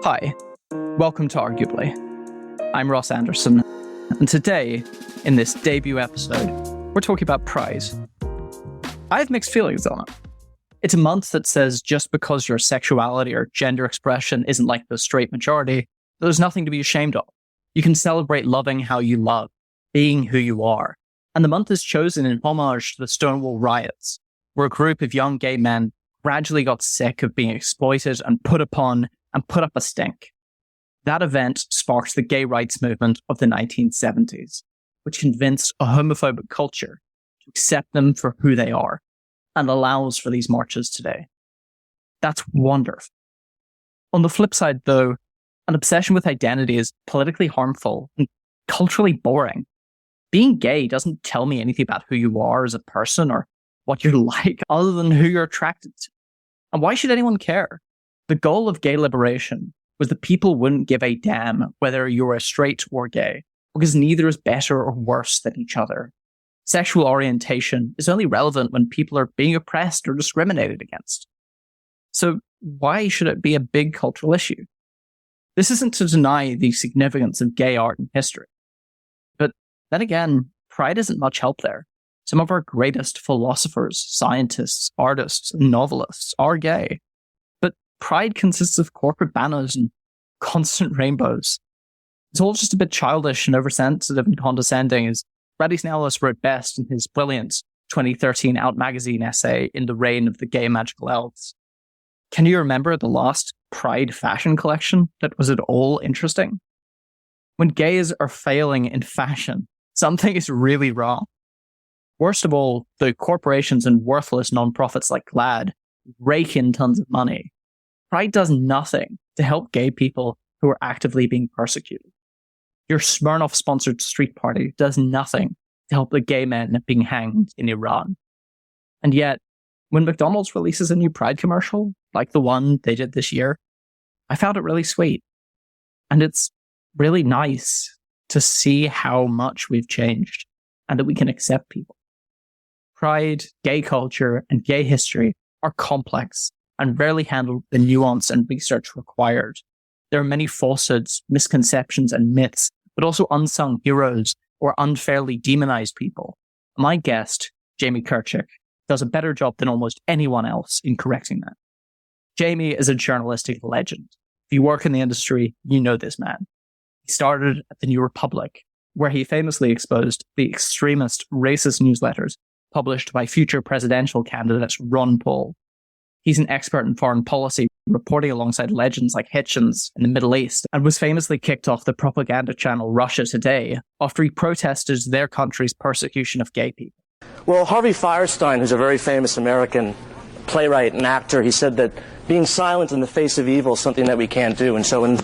Hi, welcome to Arguably. I'm Ross Anderson, and today, in this debut episode, we're talking about Pride. I have mixed feelings on it. It's a month that says just because your sexuality or gender expression isn't like the straight majority, there's nothing to be ashamed of. You can celebrate loving how you love, being who you are. And the month is chosen in homage to the Stonewall riots, where a group of young gay men gradually got sick of being exploited and put upon and put up a stink. That event sparked the gay rights movement of the 1970s, which convinced a homophobic culture to accept them for who they are and allows for these marches today. That's wonderful. On the flip side, though, an obsession with identity is politically harmful and culturally boring. Being gay doesn't tell me anything about who you are as a person or what you're like other than who you're attracted to. And why should anyone care? The goal of gay liberation was that people wouldn't give a damn whether you were straight or gay, because neither is better or worse than each other. Sexual orientation is only relevant when people are being oppressed or discriminated against. So why should it be a big cultural issue? This isn't to deny the significance of gay art and history. But then again, Pride isn't much help there. Some of our greatest philosophers, scientists, artists, and novelists are gay. Pride consists of corporate banners and constant rainbows. It's all just a bit childish and oversensitive and condescending, as Brad Easton Ellis wrote best in his brilliant 2013 Out magazine essay, In the Reign of the Gay Magical Elves. Can you remember the last Pride fashion collection that was at all interesting? When gays are failing in fashion, something is really wrong. Worst of all, the corporations and worthless nonprofits like GLAAD rake in tons of money. Pride does nothing to help gay people who are actively being persecuted. Your Smirnoff-sponsored street party does nothing to help the gay men being hanged in Iran. And yet, when McDonald's releases a new Pride commercial, like the one they did this year, I found it really sweet. And it's really nice to see how much we've changed and that we can accept people. Pride, gay culture, and gay history are complex and rarely handle the nuance and research required. There are many falsehoods, misconceptions, and myths, but also unsung heroes or unfairly demonized people. My guest, Jamie Kirchick, does a better job than almost anyone else in correcting that. Jamie is a journalistic legend. If you work in the industry, you know this man. He started at the New Republic, where he famously exposed the extremist, racist newsletters published by future presidential candidate Ron Paul. He's an expert in foreign policy, reporting alongside legends like Hitchens in the Middle East, and was famously kicked off the propaganda channel Russia Today after he protested their country's persecution of gay people. Well, Harvey Fierstein, who's a very famous American playwright and actor, he said that being silent in the face of evil is something that we can't do. And so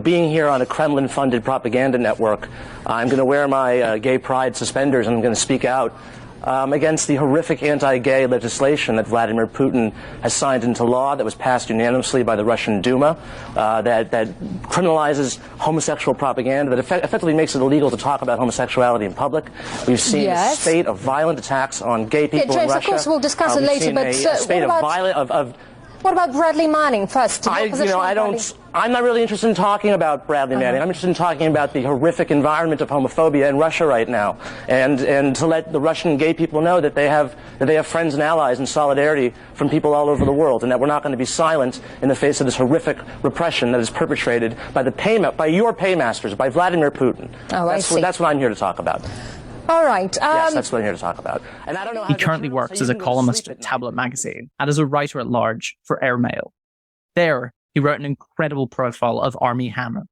being here on a Kremlin-funded propaganda network, I'm going to wear my gay pride suspenders and I'm going to speak out against the horrific anti-gay legislation that Vladimir Putin has signed into law that was passed unanimously by the Russian Duma that criminalizes homosexual propaganda, that effectively makes it illegal to talk about homosexuality in public. We've seen a spate of violent attacks on gay people in Russia. Of course, we'll discuss it later, but what about Bradley Manning first? I'm not really interested in talking about Bradley Manning. I'm interested in talking about the horrific environment of homophobia in Russia right now, and to let the Russian gay people know that they have friends and allies in solidarity from people all over the world, and that we're not going to be silent in the face of this horrific repression that is perpetrated by your paymasters, by Vladimir Putin. Oh, That's what I'm here to talk about. All right. Yes, that's what I'm here to talk about. And I don't know. He currently works as a columnist at Tablet magazine and as a writer at large for Airmail. There, he wrote an incredible profile of Armie Hammer.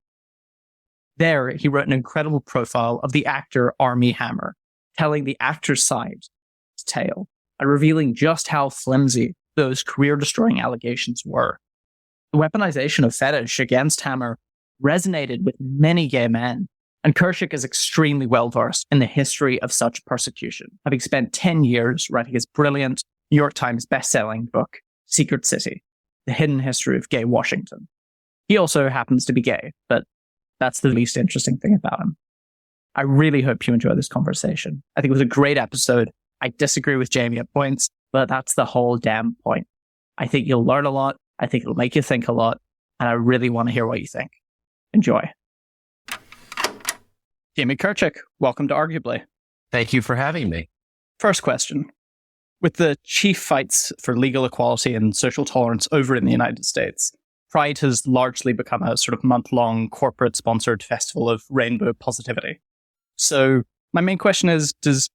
There, he wrote an incredible profile of the actor Armie Hammer, telling the actor's side, his tale, and revealing just how flimsy those career-destroying allegations were. The weaponization of fetish against Hammer resonated with many gay men, and Kirchick is extremely well-versed in the history of such persecution, having spent 10 years writing his brilliant New York Times best-selling book, Secret City, The Hidden History of Gay Washington. He also happens to be gay, but that's the least interesting thing about him. I really hope you enjoy this conversation. I think it was a great episode. I disagree with Jamie at points, but that's the whole damn point. I think you'll learn a lot. I think it'll make you think a lot. And I really want to hear what you think. Enjoy. Jamie Kirchick, welcome to Arguably. Thank you for having me. First question. With the chief fights for legal equality and social tolerance over in the United States, Pride has largely become a sort of month-long corporate-sponsored festival of rainbow positivity. So my main question is, does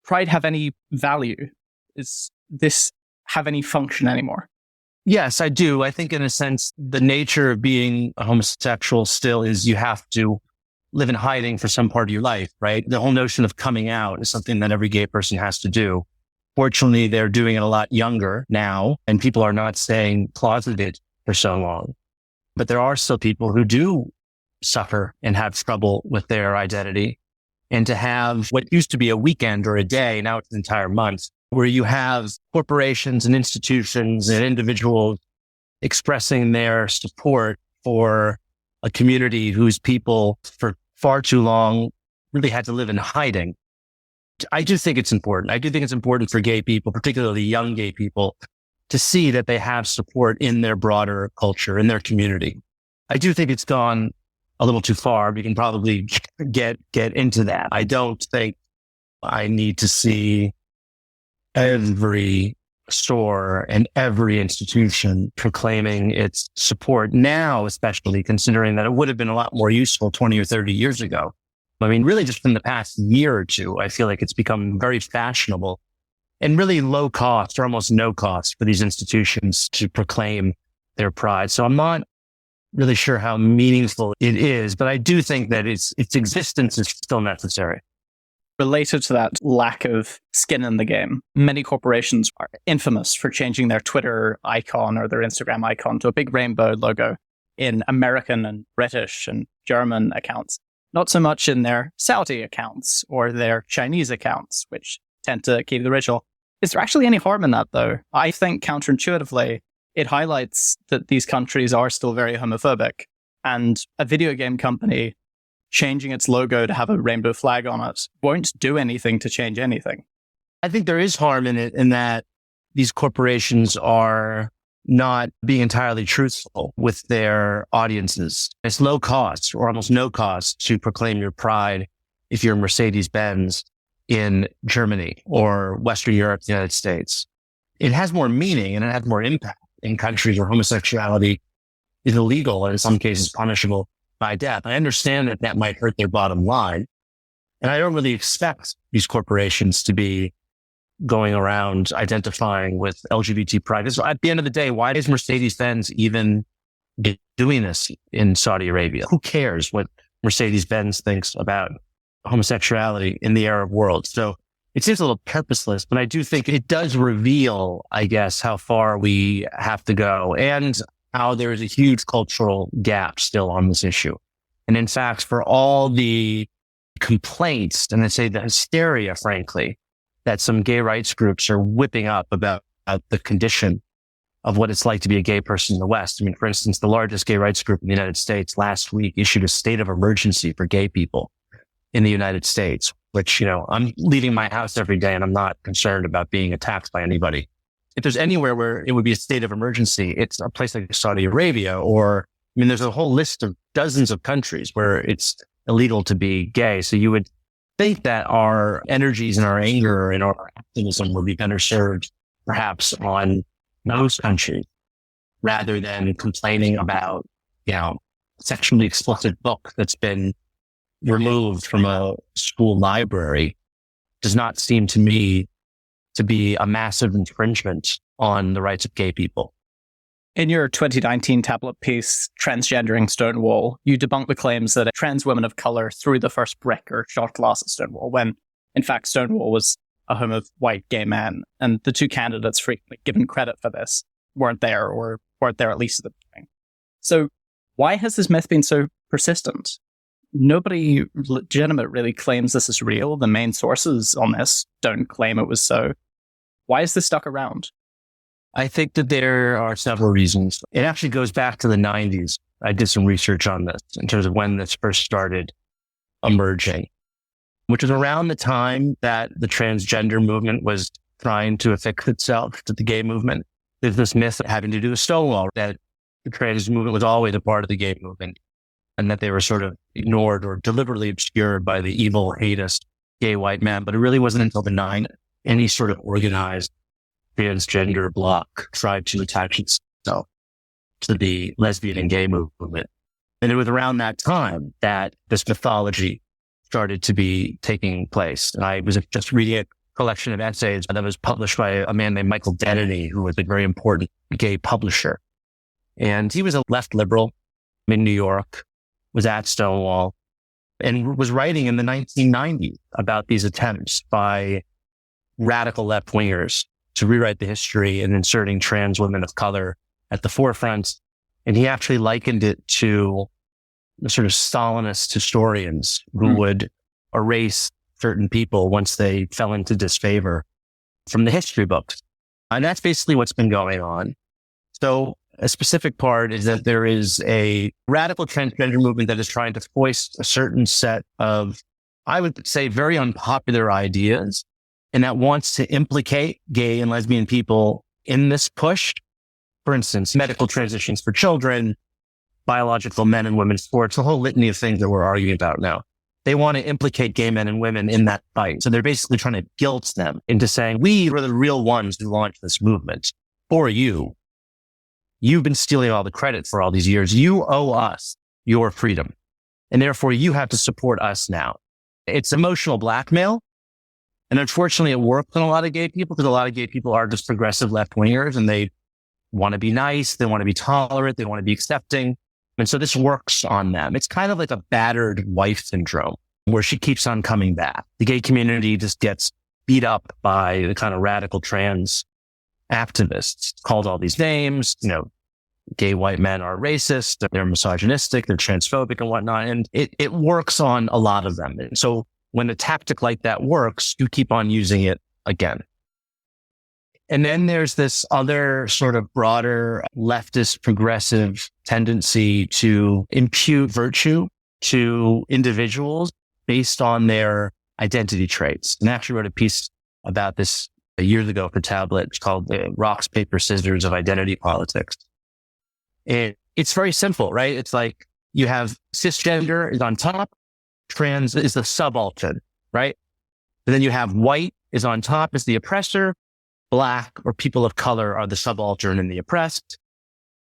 Pride have any value? Does this have any function anymore? Yes, I do. I think in a sense, the nature of being a homosexual still is you have to live in hiding for some part of your life, right? The whole notion of coming out is something that every gay person has to do. Fortunately, they're doing it a lot younger now, and people are not staying closeted for so long. But there are still people who do suffer and have trouble with their identity. And to have what used to be a weekend or a day, now it's an entire month, where you have corporations and institutions and individuals expressing their support for a community whose people for far too long really had to live in hiding. I do think it's important. I do think it's important for gay people, particularly young gay people, to see that they have support in their broader culture, in their community. I do think it's gone a little too far. We can probably get into that. I don't think I need to see every store and every institution proclaiming its support now, especially considering that it would have been a lot more useful 20 or 30 years ago. I mean, really just in the past year or two, I feel like it's become very fashionable and really low cost or almost no cost for these institutions to proclaim their pride. So I'm not really sure how meaningful it is, but I do think that its existence is still necessary. Related to that lack of skin in the game, many corporations are infamous for changing their Twitter icon or their Instagram icon to a big rainbow logo in American and British and German accounts. Not so much in their Saudi accounts or their Chinese accounts, which tend to keep the original. Is there actually any harm in that, though? I think counterintuitively, it highlights that these countries are still very homophobic, and a video game company changing its logo to have a rainbow flag on it won't do anything to change anything. I think there is harm in it in that these corporations are not being entirely truthful with their audiences. It's low cost or almost no cost to proclaim your pride if you're Mercedes-Benz in Germany or Western Europe, the United States. It has more meaning and it has more impact in countries where homosexuality is illegal and in some cases punishable by death. I understand that that might hurt their bottom line. And I don't really expect these corporations to be going around identifying with LGBT pride. So at the end of the day, why is Mercedes-Benz even doing this in Saudi Arabia? Who cares what Mercedes-Benz thinks about homosexuality in the Arab world? So it seems a little purposeless, but I do think it does reveal, I guess, how far we have to go and how there is a huge cultural gap still on this issue. And in fact, for all the complaints, and I'd say the hysteria, frankly, that some gay rights groups are whipping up about the condition of what it's like to be a gay person in the West. I mean, for instance, the largest gay rights group in the United States last week issued a state of emergency for gay people in the United States, which, I'm leaving my house every day and I'm not concerned about being attacked by anybody. If there's anywhere where it would be a state of emergency, it's a place like Saudi Arabia, or, there's a whole list of dozens of countries where it's illegal to be gay. So you would think that our energies and our anger and our activism would be better served perhaps on those countries rather than complaining about, sexually explicit book that's been removed from a school library. Does not seem to me to be a massive infringement on the rights of gay people. In your 2019 tablet piece, Transgendering Stonewall, you debunk the claims that trans women of color threw the first brick or shot glass at Stonewall, when, in fact, Stonewall was a home of white gay men, and the two candidates frequently given credit for this weren't there, or weren't there at least at the beginning. So why has this myth been so persistent? Nobody legitimate really claims this is real. The main sources on this don't claim it was so. Why is this stuck around? I think that there are several reasons. It actually goes back to the 90s. I did some research on this in terms of when this first started emerging, which was around the time that the transgender movement was trying to affix itself to the gay movement. There's this myth having to do with Stonewall, that the trans movement was always a part of the gay movement and that they were sort of ignored or deliberately obscured by the evil, heinous gay white man. But it really wasn't until the 90s any sort of organized transgender bloc tried to attach itself to the lesbian and gay movement. And it was around that time that this mythology started to be taking place. And I was just reading a collection of essays that was published by a man named Michael Denneny, who was a very important gay publisher. And he was a left liberal in New York, was at Stonewall, and was writing in the 1990s about these attempts by radical left-wingers to rewrite the history and inserting trans women of color at the forefront. And he actually likened it to the sort of Stalinist historians who would erase certain people once they fell into disfavor from the history books. And that's basically what's been going on. So a specific part is that there is a radical transgender movement that is trying to foist a certain set of, I would say, very unpopular ideas, and that wants to implicate gay and lesbian people in this push. For instance, medical transitions for children, biological men and women's sports, a whole litany of things that we're arguing about now. They want to implicate gay men and women in that fight. So they're basically trying to guilt them into saying, we are the real ones who launched this movement for you. You've been stealing all the credit for all these years. You owe us your freedom. And therefore you have to support us now. It's emotional blackmail. And unfortunately it works on a lot of gay people because a lot of gay people are just progressive left-wingers and they want to be nice. They want to be tolerant. They want to be accepting. And so this works on them. It's kind of like a battered wife syndrome where she keeps on coming back. The gay community just gets beat up by the kind of radical trans activists, called all these names. You know, gay white men are racist, they're misogynistic, they're transphobic and whatnot. And it works on a lot of them. And so when a tactic like that works, you keep on using it again. And then there's this other sort of broader leftist progressive tendency to impute virtue to individuals based on their identity traits. And I actually wrote a piece about this years ago for Tablet. It's called the Rocks, Paper, Scissors of Identity Politics. And it's very simple, right? It's like you have cisgender is on top, trans is the subaltern, right? And then you have white is on top is the oppressor, Black or people of color are the subaltern and the oppressed.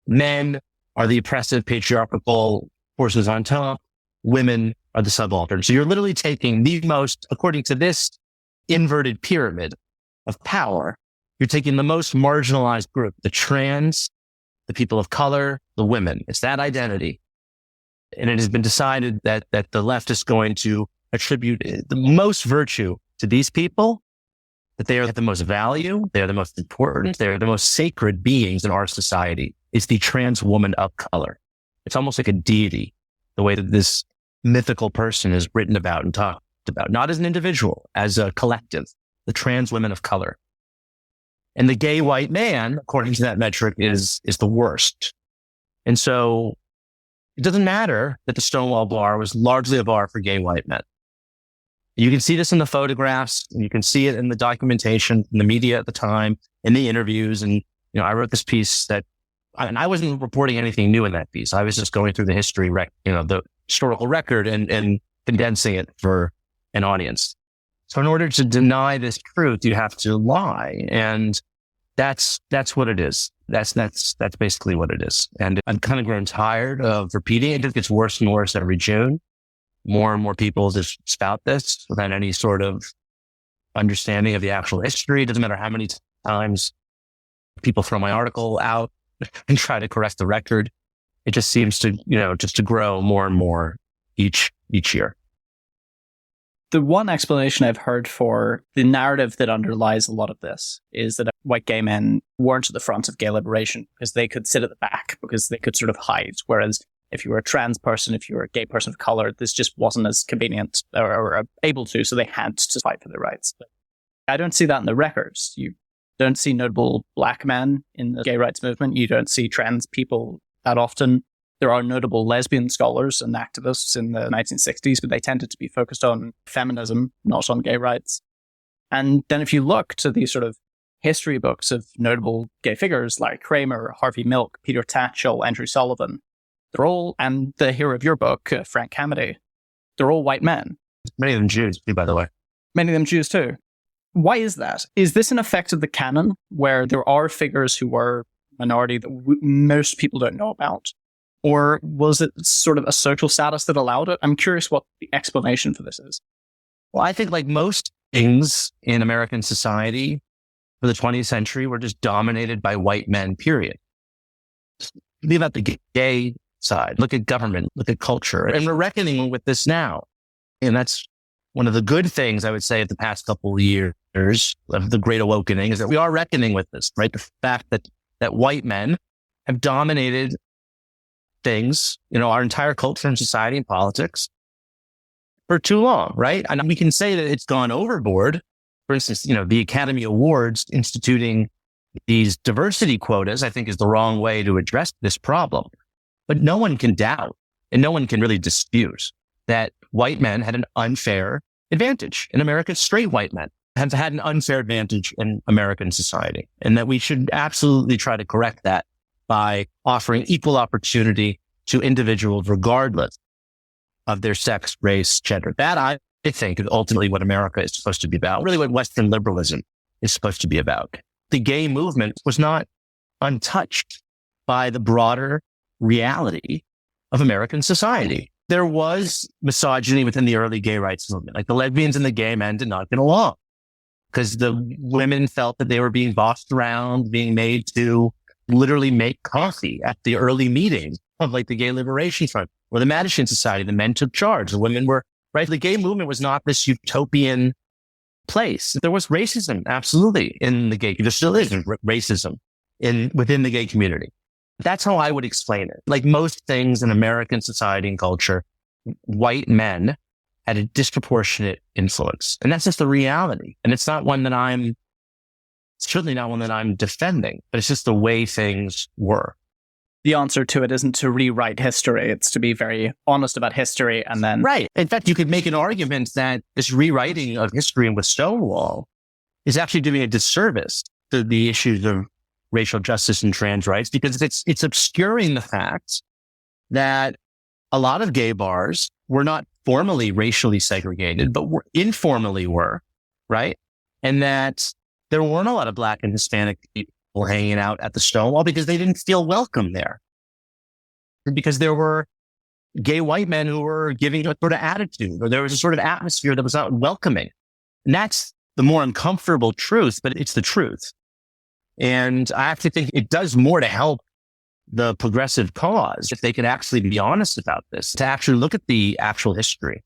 Men are the oppressive patriarchal forces on top. Women are the subaltern. So you're literally taking the most, according to this inverted pyramid of power, you're taking the most marginalized group, the trans, the people of color, the women. It's that identity. And it has been decided that the left is going to attribute the most virtue to these people, that they are the most value, they are the most important, they are the most sacred beings in our society. It's the trans woman of color. It's almost like a deity, the way that this mythical person is written about and talked about, not as an individual, as a collective, the trans women of color. And the gay white man, according to that metric, is the worst. And so it doesn't matter that the Stonewall bar was largely a bar for gay white men. You can see this in the photographs, and you can see it in the documentation, in the media at the time, in the interviews. And, you know, I wrote this piece and I wasn't reporting anything new in that piece. I was just going through the history, the historical record and condensing it for an audience. So in order to deny this truth, you have to lie. And that's what it is. That's basically what it is. And I'm kind of grown tired of repeating it. It just gets worse and worse every June. More and more people just spout this without any sort of understanding of the actual history. It doesn't matter how many times people throw my article out and try to correct the record. It just seems to, just to grow more and more each year. The one explanation I've heard for the narrative that underlies a lot of this is that white gay men weren't at the front of gay liberation because they could sit at the back, because they could sort of hide. Whereas if you were a trans person, if you were a gay person of color, this just wasn't as convenient or able to, so they had to fight for their rights. But I don't see that in the records. You don't see notable black men in the gay rights movement. You don't see trans people that often. There are notable lesbian scholars and activists in the 1960s, but they tended to be focused on feminism, not on gay rights. And then if you look to the sort of history books of notable gay figures like Kramer, Harvey Milk, Peter Tatchell, Andrew Sullivan. They're all, and the hero of your book, Frank Hamady, they're all white men. Many of them Jews, by the way. Many of them Jews too. Why is that? Is this an effect of the canon where there are figures who were minority that most people don't know about? Or was it sort of a social status that allowed it? I'm curious what the explanation for this is. Well, I think like most things in American society for the 20th century were just dominated by white men, period. Leave out the gay side, look at government, look at culture. And we're reckoning with this now. And that's one of the good things I would say of the past couple of years of the Great Awakening is that we are reckoning with this, right? The fact that white men have dominated things, our entire culture and society and politics for too long, right? And we can say that it's gone overboard. For instance, the Academy Awards instituting these diversity quotas, I think is the wrong way to address this problem. But no one can doubt and no one can really dispute that white men had an unfair advantage in America. Straight white men have had an unfair advantage in American society, and that we should absolutely try to correct that by offering equal opportunity to individuals regardless of their sex, race, gender. That, I think, is ultimately what America is supposed to be about, really what Western liberalism is supposed to be about. The gay movement was not untouched by the broader reality of American society. There was misogyny within the early gay rights movement. Like the lesbians and the gay men did not get along because the women felt that they were being bossed around, being made to literally make coffee at the early meetings of like the Gay Liberation Front or the Madison Society. The men took charge. The women were, right? The gay movement was not this utopian place. There was racism, absolutely, in the gay, there still is racism within the gay community. That's how I would explain it. Like most things in American society and culture, white men had a disproportionate influence. And that's just the reality. And it's not one that it's certainly not one that I'm defending, but it's just the way things were. The answer to it isn't to rewrite history. It's to be very honest about history and then... Right. In fact, you could make an argument that this rewriting of history with Stonewall is actually doing a disservice to the issues of racial justice and trans rights, because it's obscuring the fact that a lot of gay bars were not formally racially segregated, but were informally right? And that there weren't a lot of Black and Hispanic people hanging out at the Stonewall because they didn't feel welcome there. Because there were gay white men who were giving a sort of attitude, or there was a sort of atmosphere that was not welcoming. And that's the more uncomfortable truth, but it's the truth. And I actually think it does more to help the progressive cause if they could actually be honest about this, to actually look at the actual history.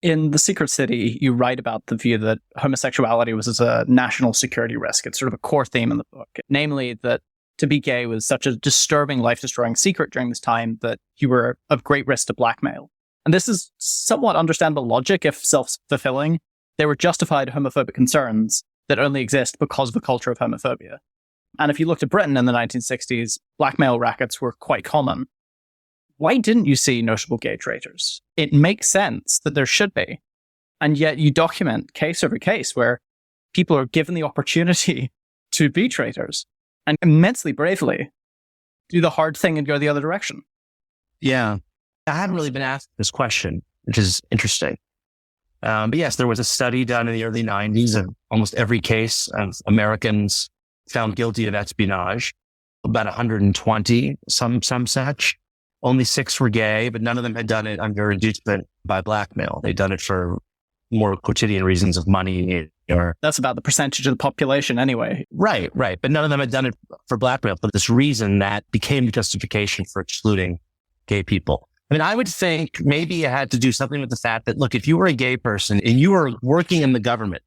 In The Secret City, you write about the view that homosexuality was a national security risk. It's sort of a core theme in the book, namely that to be gay was such a disturbing, life-destroying secret during this time that you were of great risk to blackmail. And this is somewhat understandable logic, if self-fulfilling. They were justified homophobic concerns that only exist because of a culture of homophobia. And if you looked at Britain in the 1960s, blackmail rackets were quite common. Why didn't you see notable gay traitors? It makes sense that there should be. And yet you document case over case where people are given the opportunity to be traitors and immensely bravely do the hard thing and go the other direction. Yeah. I haven't really been asked this question, which is interesting. But yes, there was a study done in the early 90s of almost every case of Americans found guilty of espionage, about 120, some such. Only 6 were gay, but none of them had done it under inducement by blackmail. They'd done it for more quotidian reasons of money or... That's about the percentage of the population anyway. Right. But none of them had done it for blackmail, for this reason that became the justification for excluding gay people. I mean, I would think maybe it had to do something with the fact that, look, if you were a gay person and you were working in the government,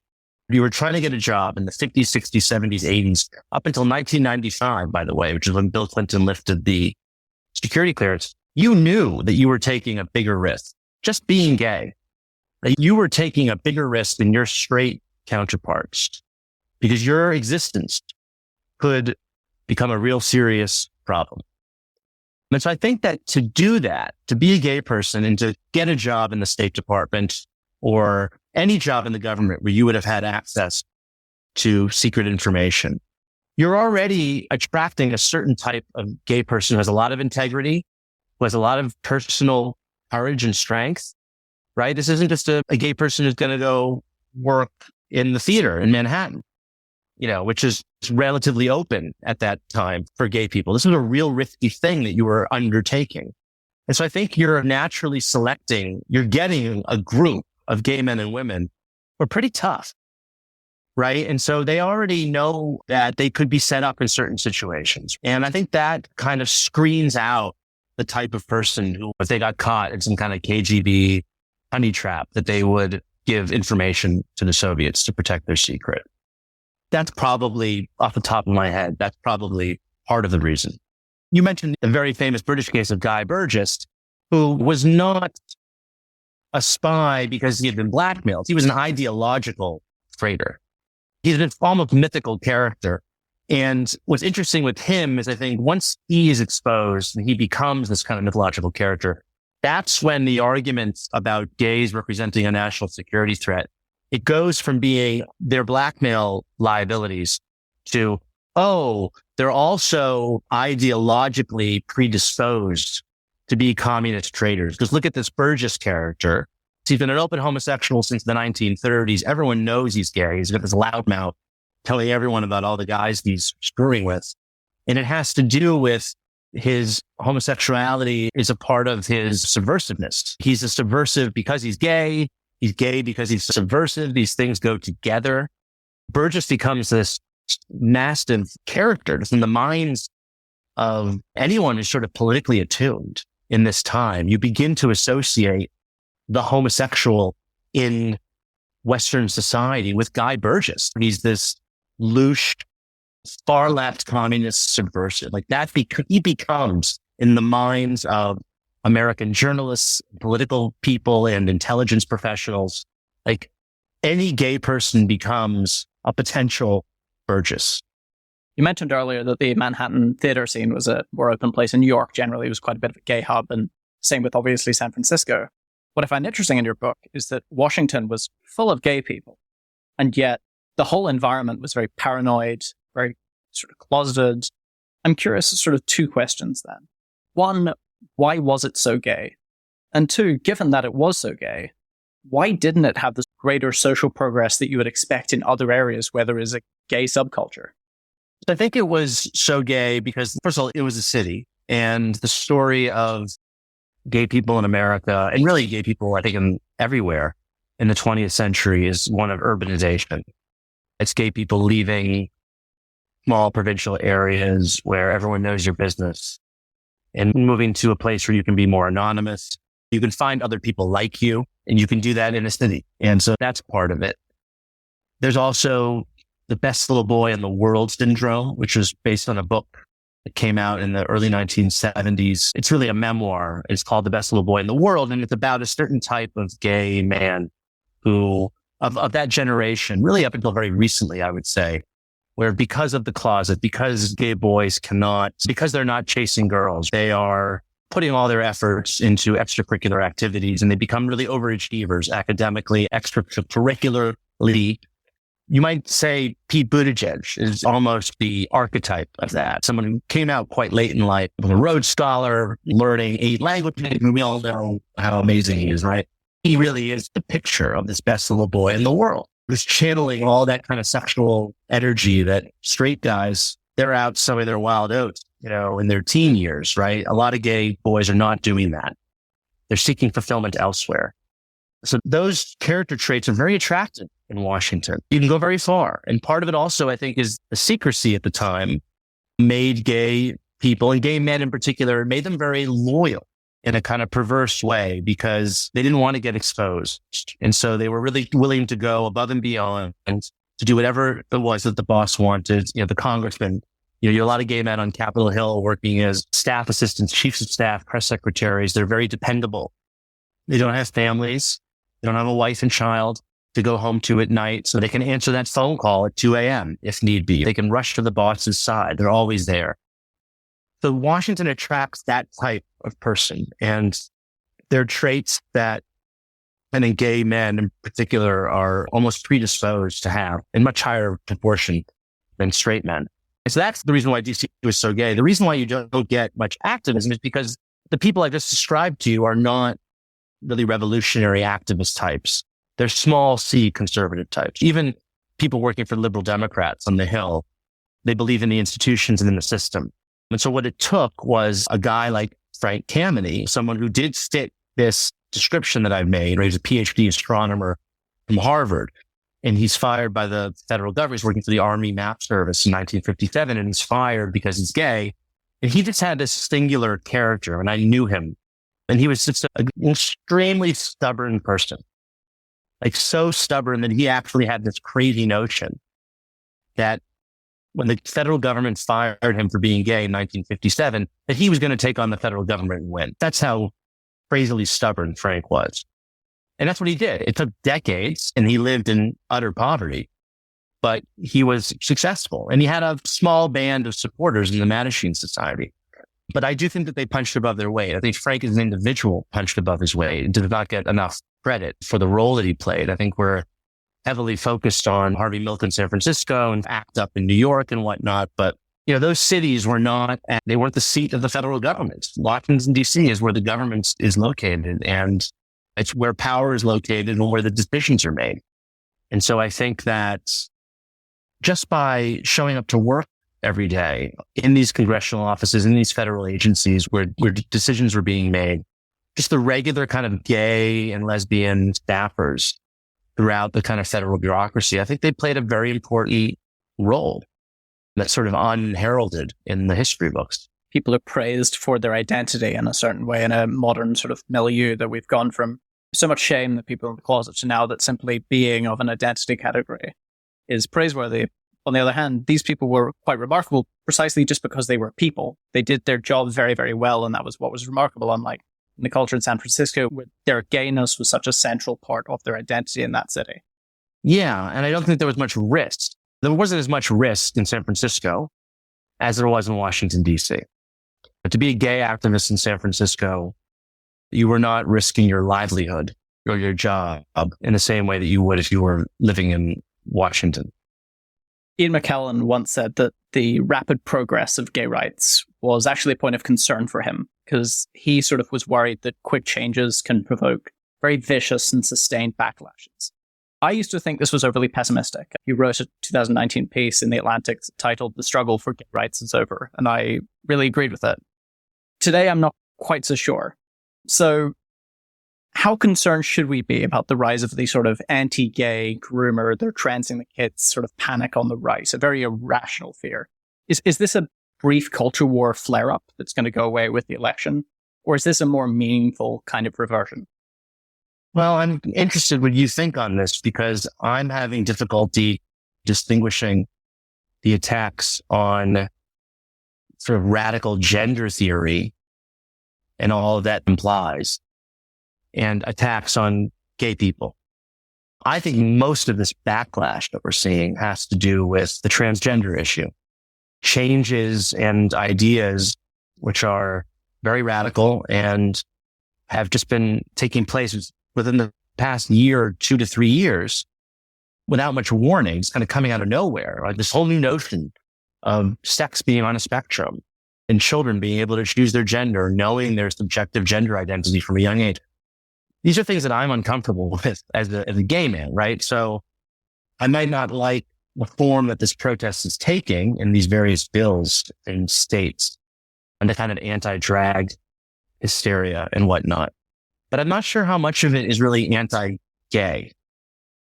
you were trying to get a job in the 50s, 60s, 70s, 80s, up until 1995, by the way, which is when Bill Clinton lifted the security clearance, you knew that you were taking a bigger risk. Just being gay, that you were taking a bigger risk than your straight counterparts because your existence could become a real serious problem. And so I think that to do that, to be a gay person and to get a job in the State Department or any job in the government where you would have had access to secret information. You're already attracting a certain type of gay person who has a lot of integrity, who has a lot of personal courage and strength, right? This isn't just a gay person who's going to go work in the theater in Manhattan, which is relatively open at that time for gay people. This is a real risky thing that you were undertaking. And so I think you're naturally you're getting a group of gay men and women who are pretty tough, right? And so they already know that they could be set up in certain situations. And I think that kind of screens out the type of person who, if they got caught in some kind of KGB honey trap, that they would give information to the Soviets to protect their secret. That's probably, off the top of my head, that's probably part of the reason. You mentioned the very famous British case of Guy Burgess, who was not a spy because he had been blackmailed. He was an ideological traitor. He's an almost mythical character. And what's interesting with him is I think once he is exposed and he becomes this kind of mythological character, that's when the arguments about gays representing a national security threat, it goes from being their blackmail liabilities to, oh, they're also ideologically predisposed to be communist traitors. Because look at this Burgess character. He's been an open homosexual since the 1930s. Everyone knows he's gay. He's got this loudmouth telling everyone about all the guys he's screwing with. And it has to do with his homosexuality is a part of his subversiveness. He's a subversive because he's gay. He's gay because he's subversive. These things go together. Burgess becomes this massive character in the minds of anyone who's sort of politically attuned in this time. You begin to associate the homosexual in Western society with Guy Burgess. He's this louche, far left communist subversive. Like that, he becomes in the minds of American journalists, political people, and intelligence professionals. Like any gay person becomes a potential Burgess. You mentioned earlier that the Manhattan theater scene was a more open place. In New York, generally, was quite a bit of a gay hub, and same with obviously San Francisco. What I find interesting in your book is that Washington was full of gay people, and yet the whole environment was very paranoid, very sort of closeted. I'm curious, sort of two questions then. One, why was it so gay? And two, given that it was so gay, why didn't it have this greater social progress that you would expect in other areas where there is a gay subculture? I think it was so gay because, first of all, it was a city, and the story of gay people in America, and really gay people, I think, everywhere in the 20th century is one of urbanization. It's gay people leaving small provincial areas where everyone knows your business and moving to a place where you can be more anonymous. You can find other people like you, and you can do that in a city. And so that's part of it. There's also the best little boy in the world syndrome, which was based on a book that came out in the early 1970s. It's really a memoir. It's called The Best Little Boy in the World. And it's about a certain type of gay man who, of that generation, really up until very recently, I would say, where because of the closet, because gay boys because they're not chasing girls, they are putting all their efforts into extracurricular activities, and they become really overachievers academically, extracurricularly. You might say Pete Buttigieg is almost the archetype of that. Someone who came out quite late in life, a Rhodes Scholar, learning 8 languages, and we all know how amazing he is, right? He really is the picture of this best little boy in the world. Who's channeling all that kind of sexual energy that straight guys, they're out sowing their wild oats, in their teen years, right? A lot of gay boys are not doing that. They're seeking fulfillment elsewhere. So those character traits are very attractive in Washington. You can go very far. And part of it also, I think, is the secrecy at the time made gay people, and gay men in particular, made them very loyal in a kind of perverse way because they didn't want to get exposed. And so they were really willing to go above and beyond and to do whatever it was that the boss wanted. The congressman, you're a lot of gay men on Capitol Hill working as staff assistants, chiefs of staff, press secretaries. They're very dependable. They don't have families. They don't have a wife and child to go home to at night. So they can answer that phone call at 2 a.m. if need be. They can rush to the boss's side. They're always there. So Washington attracts that type of person, and they're traits that and gay men in particular are almost predisposed to have in much higher proportion than straight men. And so that's the reason why DC was so gay. The reason why you don't get much activism is because the people I just described to you are not really revolutionary activist types. They're small C conservative types. Even people working for liberal Democrats on the Hill, they believe in the institutions and in the system. And so what it took was a guy like Frank Kameny, someone who did fit this description that I've made, right? He's a PhD astronomer from Harvard, and he's fired by the federal government. He's working for the Army Map Service in 1957, and he's fired because he's gay. And he just had this singular character, and I knew him. And he was just an extremely stubborn person, like so stubborn that he actually had this crazy notion that when the federal government fired him for being gay in 1957, that he was going to take on the federal government and win. That's how crazily stubborn Frank was. And that's what he did. It took decades, and he lived in utter poverty, but he was successful. And he had a small band of supporters in the Mattachine Society. But I do think that they punched above their weight. I think Frank as an individual punched above his weight and did not get enough credit for the role that he played. I think we're heavily focused on Harvey Milk in San Francisco and ACT UP in New York and whatnot. But, those cities they weren't the seat of the federal government. Washington, D.C. is where the government is located, and it's where power is located and where the decisions are made. And so I think that just by showing up to work every day in these congressional offices, in these federal agencies where decisions were being made, just the regular kind of gay and lesbian staffers throughout the kind of federal bureaucracy, I think they played a very important role that's sort of unheralded in the history books. People are praised for their identity in a certain way in a modern sort of milieu that we've gone from so much shame that people in the closet to now that simply being of an identity category is praiseworthy. On the other hand, these people were quite remarkable precisely just because they were people. They did their job very, very well, and that was what was remarkable, unlike in the culture in San Francisco, where their gayness was such a central part of their identity in that city. Yeah, and I don't think there was much risk. There wasn't as much risk in San Francisco as there was in Washington, D.C. But to be a gay activist in San Francisco, you were not risking your livelihood or your job in the same way that you would if you were living in Washington. Ian McKellen once said that the rapid progress of gay rights was actually a point of concern for him because he sort of was worried that quick changes can provoke very vicious and sustained backlashes. I used to think this was overly pessimistic. He wrote a 2019 piece in The Atlantic titled "The Struggle for Gay Rights is Over," and I really agreed with it. Today, I'm not quite so sure. So how concerned should we be about the rise of the sort of anti-gay groomer, they're transing the kids sort of panic on the right, a very irrational fear? Is this a brief culture war flare-up that's going to go away with the election? Or is this a more meaningful kind of reversion? Well, I'm interested what you think on this because I'm having difficulty distinguishing the attacks on sort of radical gender theory and all that implies, and attacks on gay people. I think most of this backlash that we're seeing has to do with the transgender issue. Changes and ideas which are very radical and have just been taking place within the past year, 2 to 3 years, without much warning. It's kind of coming out of nowhere. Like this whole new notion of sex being on a spectrum and children being able to choose their gender, knowing their subjective gender identity from a young age. These are things that I'm uncomfortable with as a gay man, right? So I might not like the form that this protest is taking in these various bills in states and the kind of anti-drag hysteria and whatnot. But I'm not sure how much of it is really anti-gay.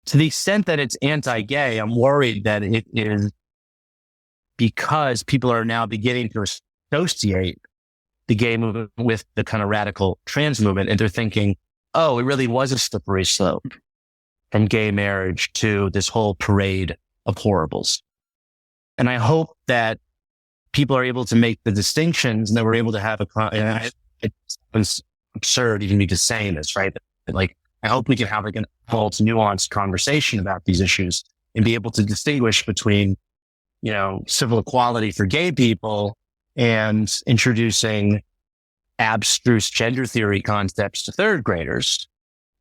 To the extent that it's anti-gay, I'm worried that it is because people are now beginning to associate the gay movement with the kind of radical trans movement. And they're thinking, oh, it really was a slippery slope from gay marriage to this whole parade of horribles. And I hope that people are able to make the distinctions and that we're able to have it's absurd even me just saying this, right? Like, I hope we can have an adult, nuanced conversation about these issues and be able to distinguish between, civil equality for gay people and introducing abstruse gender theory concepts to third graders,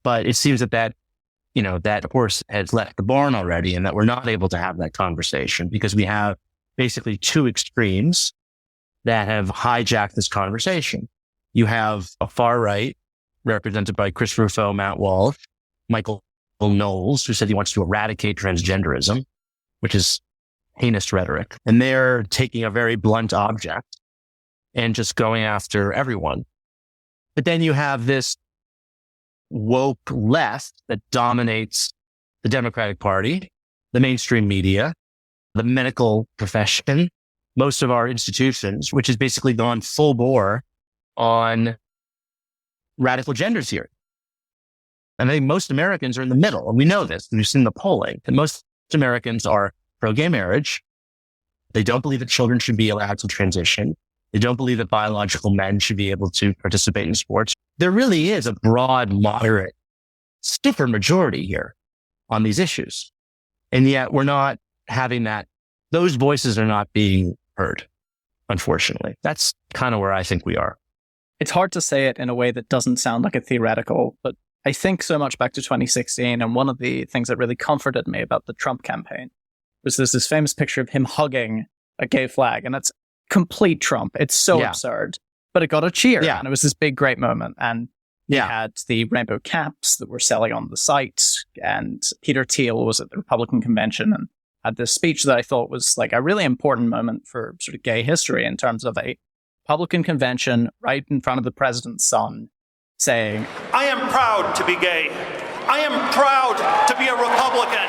But it seems that horse has left the barn already, and that we're not able to have that conversation because we have basically two extremes that have hijacked this conversation. You have a far right represented by Chris Rufo, Matt Walsh, Michael Knowles, who said he wants to eradicate transgenderism, which is heinous rhetoric. And they're taking a very blunt object and just going after everyone. But then you have this woke left that dominates the Democratic Party, the mainstream media, the medical profession, most of our institutions, which has basically gone full bore on radical gender theory. And I think most Americans are in the middle. And we know this. We've seen the polling. And most Americans are pro-gay marriage. They don't believe that children should be allowed to transition. They don't believe that biological men should be able to participate in sports. There really is a broad, moderate, stiffer majority here on these issues. And yet we're not having that. Those voices are not being heard, unfortunately. That's kind of where I think we are. It's hard to say it in a way that doesn't sound like a theoretical, but I think so much back to 2016. And one of the things that really comforted me about the Trump campaign was there's this famous picture of him hugging a gay flag. And that's complete Trump. It's so absurd, but it got a cheer. Yeah. And it was this big, great moment. And you had the rainbow caps that were selling on the site. And Peter Thiel was at the Republican convention and had this speech that I thought was like a really important moment for sort of gay history in terms of a Republican convention right in front of the president's son saying, I am proud to be gay. I am proud to be a Republican.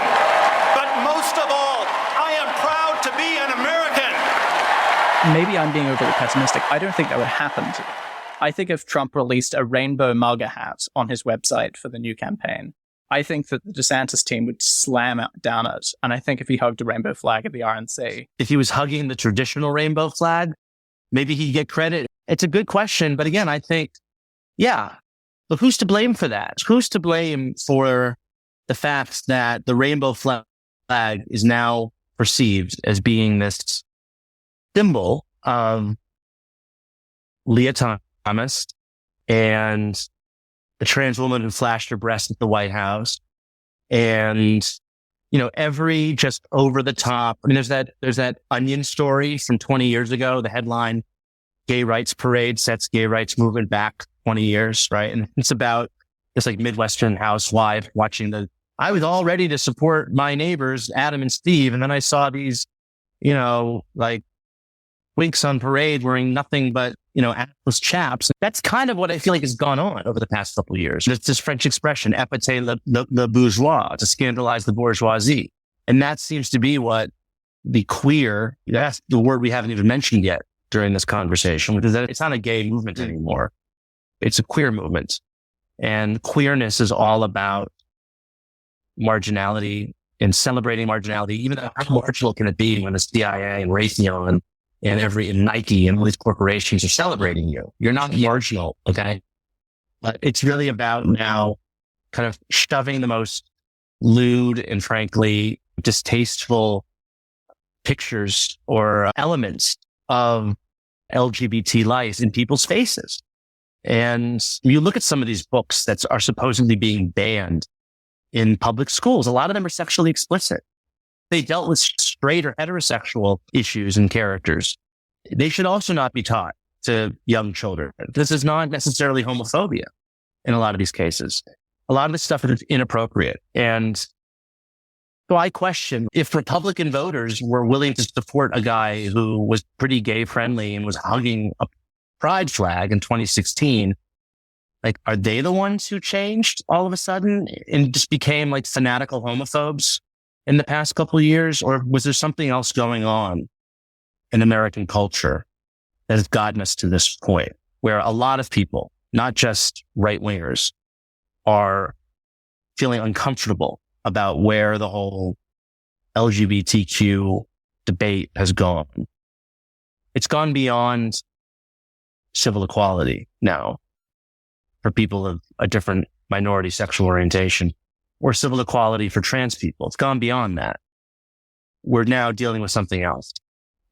But most of all, I am proud to be an American. Maybe I'm being overly pessimistic. I don't think that would happen today. I think if Trump released a rainbow MAGA hat on his website for the new campaign, I think that the DeSantis team would slam down it. And I think if he hugged a rainbow flag at the RNC. If he was hugging the traditional rainbow flag, maybe he'd get credit. It's a good question. But again, I think, but who's to blame for that? Who's to blame for the fact that the rainbow flag is now perceived as being this symbol of Leah Thomas and the trans woman who flashed her breast at the White House, and every just over the top. I mean, there's that Onion story from 20 years ago. The headline, "Gay Rights Parade Sets Gay Rights Movement Back 20 Years," right? And it's about this like Midwestern housewife watching I was all ready to support my neighbors, Adam and Steve, and then I saw these, like winks on parade wearing nothing but assless chaps. That's kind of what I feel like has gone on over the past couple of years. There's this French expression, "épater le bourgeois," to scandalize the bourgeoisie. And that seems to be what the queer, that's the word we haven't even mentioned yet during this conversation, which is that it's not a gay movement anymore. It's a queer movement. And queerness is all about marginality and celebrating marginality. Even though how marginal can it be when the CIA and Raytheon and Nike and all these corporations are celebrating you? You're not marginal, okay? But it's really about now kind of shoving the most lewd and frankly distasteful pictures or elements of LGBT life in people's faces. And you look at some of these books that are supposedly being banned in public schools. A lot of them are sexually explicit. They dealt with straight or heterosexual issues and characters. They should also not be taught to young children. This is not necessarily homophobia in a lot of these cases. A lot of this stuff is inappropriate. And so I question if Republican voters were willing to support a guy who was pretty gay friendly and was hugging a pride flag in 2016, like, are they the ones who changed all of a sudden and just became like fanatical homophobes in the past couple of years? Or was there something else going on in American culture that has gotten us to this point where a lot of people, not just right wingers, are feeling uncomfortable about where the whole LGBTQ debate has gone? It's gone beyond civil equality now for people of a different minority sexual orientation, or civil equality for trans people. It's gone beyond that. We're now dealing with something else.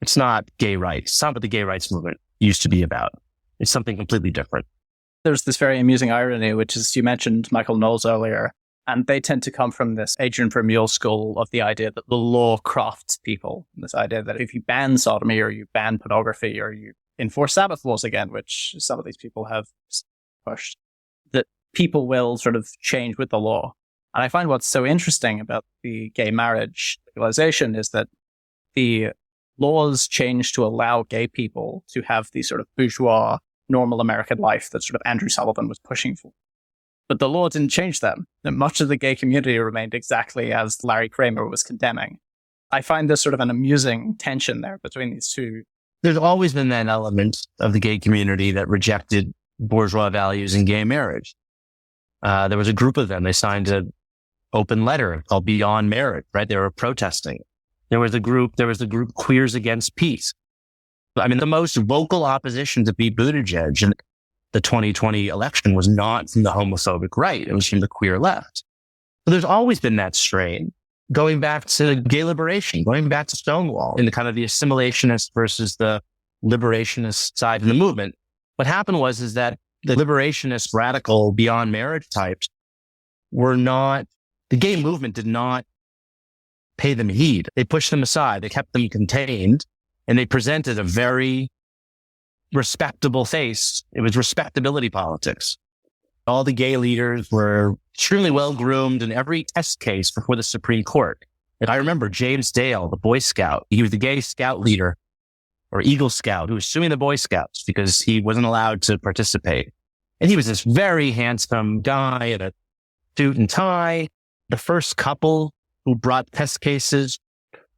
It's not gay rights. It's not what the gay rights movement used to be about. It's something completely different. There's this very amusing irony, which is you mentioned Michael Knowles earlier, and they tend to come from this Adrian Vermeule school of the idea that the law crafts people. This idea that if you ban sodomy or you ban pornography or you enforce Sabbath laws again, which some of these people have pushed, that people will sort of change with the law. And I find what's so interesting about the gay marriage legalization is that the laws changed to allow gay people to have the sort of bourgeois, normal American life that sort of Andrew Sullivan was pushing for. But the law didn't change them. And much of the gay community remained exactly as Larry Kramer was condemning. I find this sort of an amusing tension there between these two. There's always been that element of the gay community that rejected bourgeois values in gay marriage. There was a group of them. They signed an open letter called Beyond Marriage, right? They were protesting. There was a group Queers Against Peace. I mean, the most vocal opposition to Pete Buttigieg in the 2020 election was not from the homophobic right. It was from the queer left. So there's always been that strain, going back to gay liberation, going back to Stonewall, in the kind of the assimilationist versus the liberationist side of the movement. What happened is that the liberationist, radical, beyond marriage types the gay movement did not pay them heed. They pushed them aside. They kept them contained, and they presented a very respectable face. It was respectability politics. All the gay leaders were extremely well groomed in every test case before the Supreme Court. And I remember James Dale, the Boy Scout. He was the gay scout leader or Eagle Scout who was suing the Boy Scouts because he wasn't allowed to participate. And he was this very handsome guy in a suit and tie. The first couple who brought test cases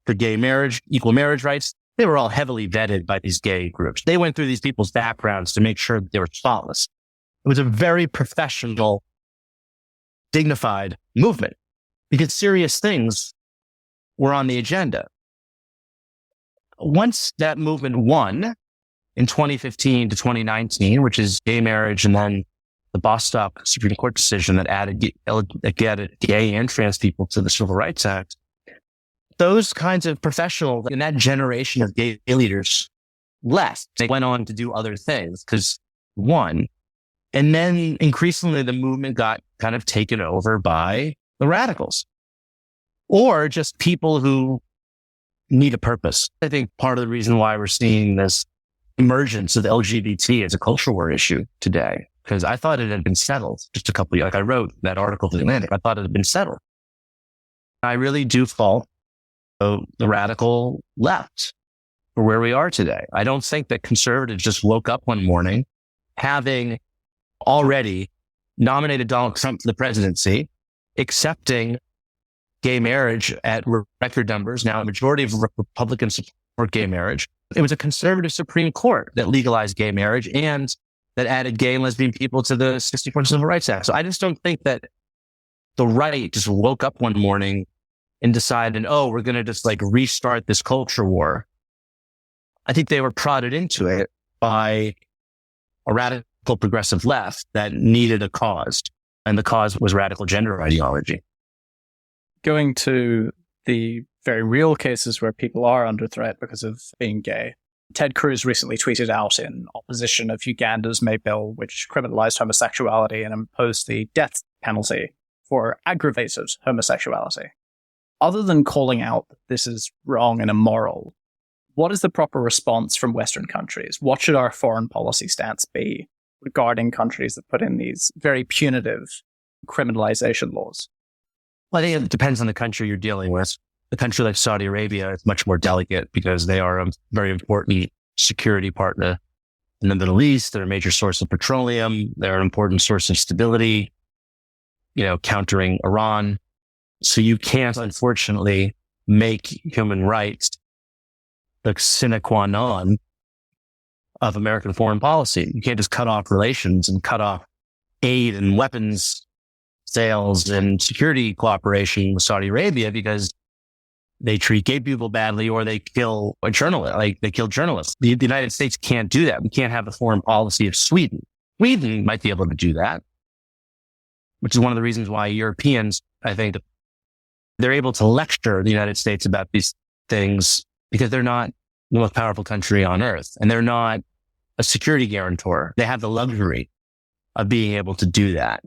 for gay marriage, equal marriage rights, they were all heavily vetted by these gay groups. They went through these people's backgrounds to make sure that they were spotless. It was a very professional, dignified movement because serious things were on the agenda. Once that movement won in 2015 to 2019, which is gay marriage and then the Bostock Supreme Court decision that added gay and trans people to the Civil Rights Act, those kinds of professionals in that generation of gay leaders left. They went on to do other things because one. And then increasingly the movement got kind of taken over by the radicals or just people who need a purpose. I think part of the reason why we're seeing this emergence of LGBT as a culture war issue today, because I thought it had been settled just a couple of years. Like I wrote that article for The Atlantic. I thought it had been settled. I really do fault the radical left for where we are today. I don't think that conservatives just woke up one morning having already nominated Donald Trump for the presidency, accepting gay marriage at record numbers. Now, a majority of Republicans support gay marriage. It was a conservative Supreme Court that legalized gay marriage and that added gay and lesbian people to the 64 Civil Rights Act. So I just don't think that the right just woke up one morning and decided, we're going to just like restart this culture war. I think they were prodded into it by a radical progressive left that needed a cause. And the cause was radical gender ideology. Going to the very real cases where people are under threat because of being gay, Ted Cruz recently tweeted out in opposition of Uganda's May bill, which criminalized homosexuality and imposed the death penalty for aggravated homosexuality. Other than calling out that this is wrong and immoral, what is the proper response from Western countries? What should our foreign policy stance be regarding countries that put in these very punitive criminalization laws? Well, I think it depends on the country you're dealing with. A country like Saudi Arabia is much more delicate because they are a very important security partner in the Middle East. They're a major source of petroleum. They're an important source of stability, countering Iran. So you can't, unfortunately, make human rights the sine qua non of American foreign policy. You can't just cut off relations and cut off aid and weapons sales and security cooperation with Saudi Arabia because they treat gay people badly or they kill a journalist, like they kill journalists. The United States can't do that. We can't have the foreign policy of Sweden. Sweden might be able to do that, which is one of the reasons why Europeans, I think, they're able to lecture the United States about these things because they're not the most powerful country on earth and they're not a security guarantor. They have the luxury of being able to do that.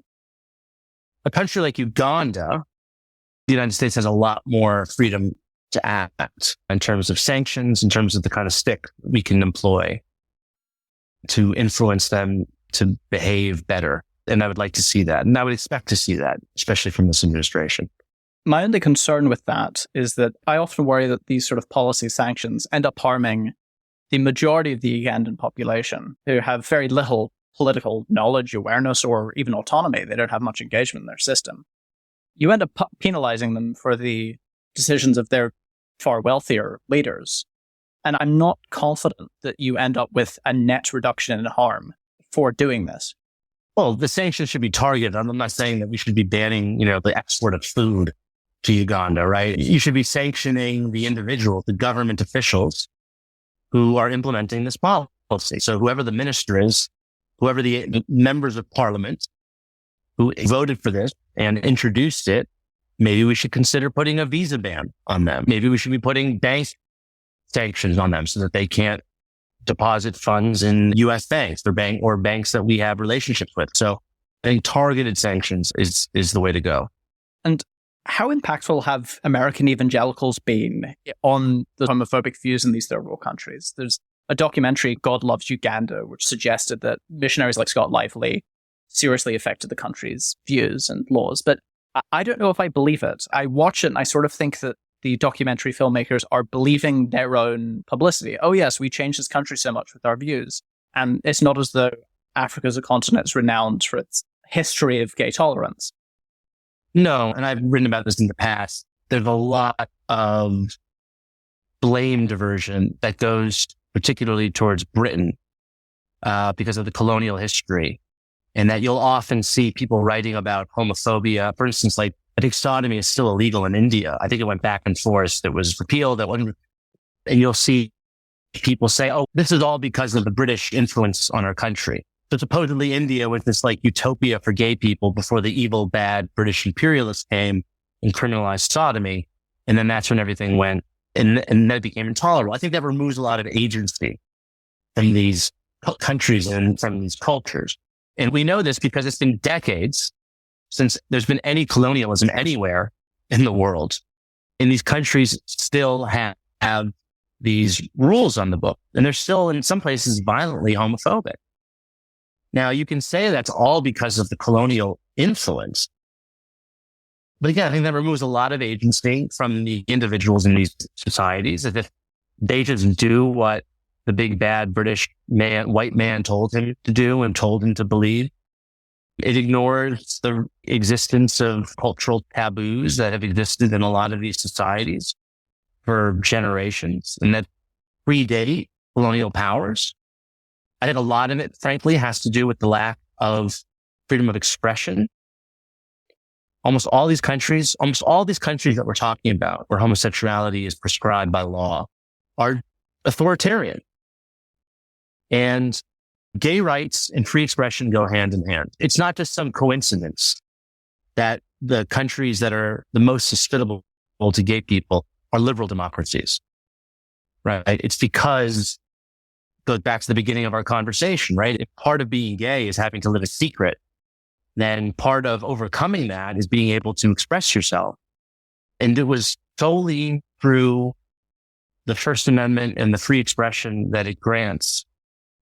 A country like Uganda, the United States has a lot more freedom to act in terms of sanctions, in terms of the kind of stick we can employ to influence them to behave better. And I would like to see that. And I would expect to see that, especially from this administration. My only concern with that is that I often worry that these sort of policy sanctions end up harming the majority of the Ugandan population who have very little political knowledge, awareness, or even autonomy. They don't have much engagement in their system. You end up penalizing them for the decisions of their far wealthier leaders. And I'm not confident that you end up with a net reduction in harm for doing this. Well, the sanctions should be targeted. I'm not saying that we should be banning, the export of food to Uganda, right? You should be sanctioning the individual, the government officials who are implementing this policy. So whoever the minister is, whoever the members of parliament who voted for this and introduced it, maybe we should consider putting a visa ban on them. Maybe we should be putting bank sanctions on them so that they can't deposit funds in U.S. banks or banks that we have relationships with. So I think targeted sanctions is the way to go. And how impactful have American evangelicals been on the homophobic views in these third world countries? There's a documentary, God Loves Uganda, which suggested that missionaries like Scott Lively seriously affected the country's views and laws. But I don't know if I believe it. I watch it and I sort of think that the documentary filmmakers are believing their own publicity. Oh yes, we changed this country so much with our views. And it's not as though Africa as a continent is renowned for its history of gay tolerance. No, and I've written about this in the past. There's a lot of blame diversion that goes particularly towards Britain because of the colonial history. And that you'll often see people writing about homophobia. For instance, like, I think sodomy is still illegal in India. I think it went back and forth. It was repealed. And you'll see people say, oh, this is all because of the British influence on our country. So supposedly India was this like utopia for gay people before the evil, bad British imperialists came and criminalized sodomy. And then that's when everything went and then it became intolerable. I think that removes a lot of agency from these countries and from these cultures. And we know this because it's been decades since there's been any colonialism anywhere in the world. And these countries still have these rules on the book. And they're still, in some places, violently homophobic. Now, you can say that's all because of the colonial influence. But again, I think that removes a lot of agency from the individuals in these societies. If they just do what the big bad British white man told him to do and told him to believe. It ignores the existence of cultural taboos that have existed in a lot of these societies for generations and that predate colonial powers. I think a lot of it, frankly, has to do with the lack of freedom of expression. Almost all these countries that we're talking about where homosexuality is prescribed by law are authoritarian. And gay rights and free expression go hand in hand. It's not just some coincidence that the countries that are the most hospitable to gay people are liberal democracies, right? It's because it goes back to the beginning of our conversation, right? If part of being gay is having to live a secret, then part of overcoming that is being able to express yourself. And it was solely through the First Amendment and the free expression that it grants,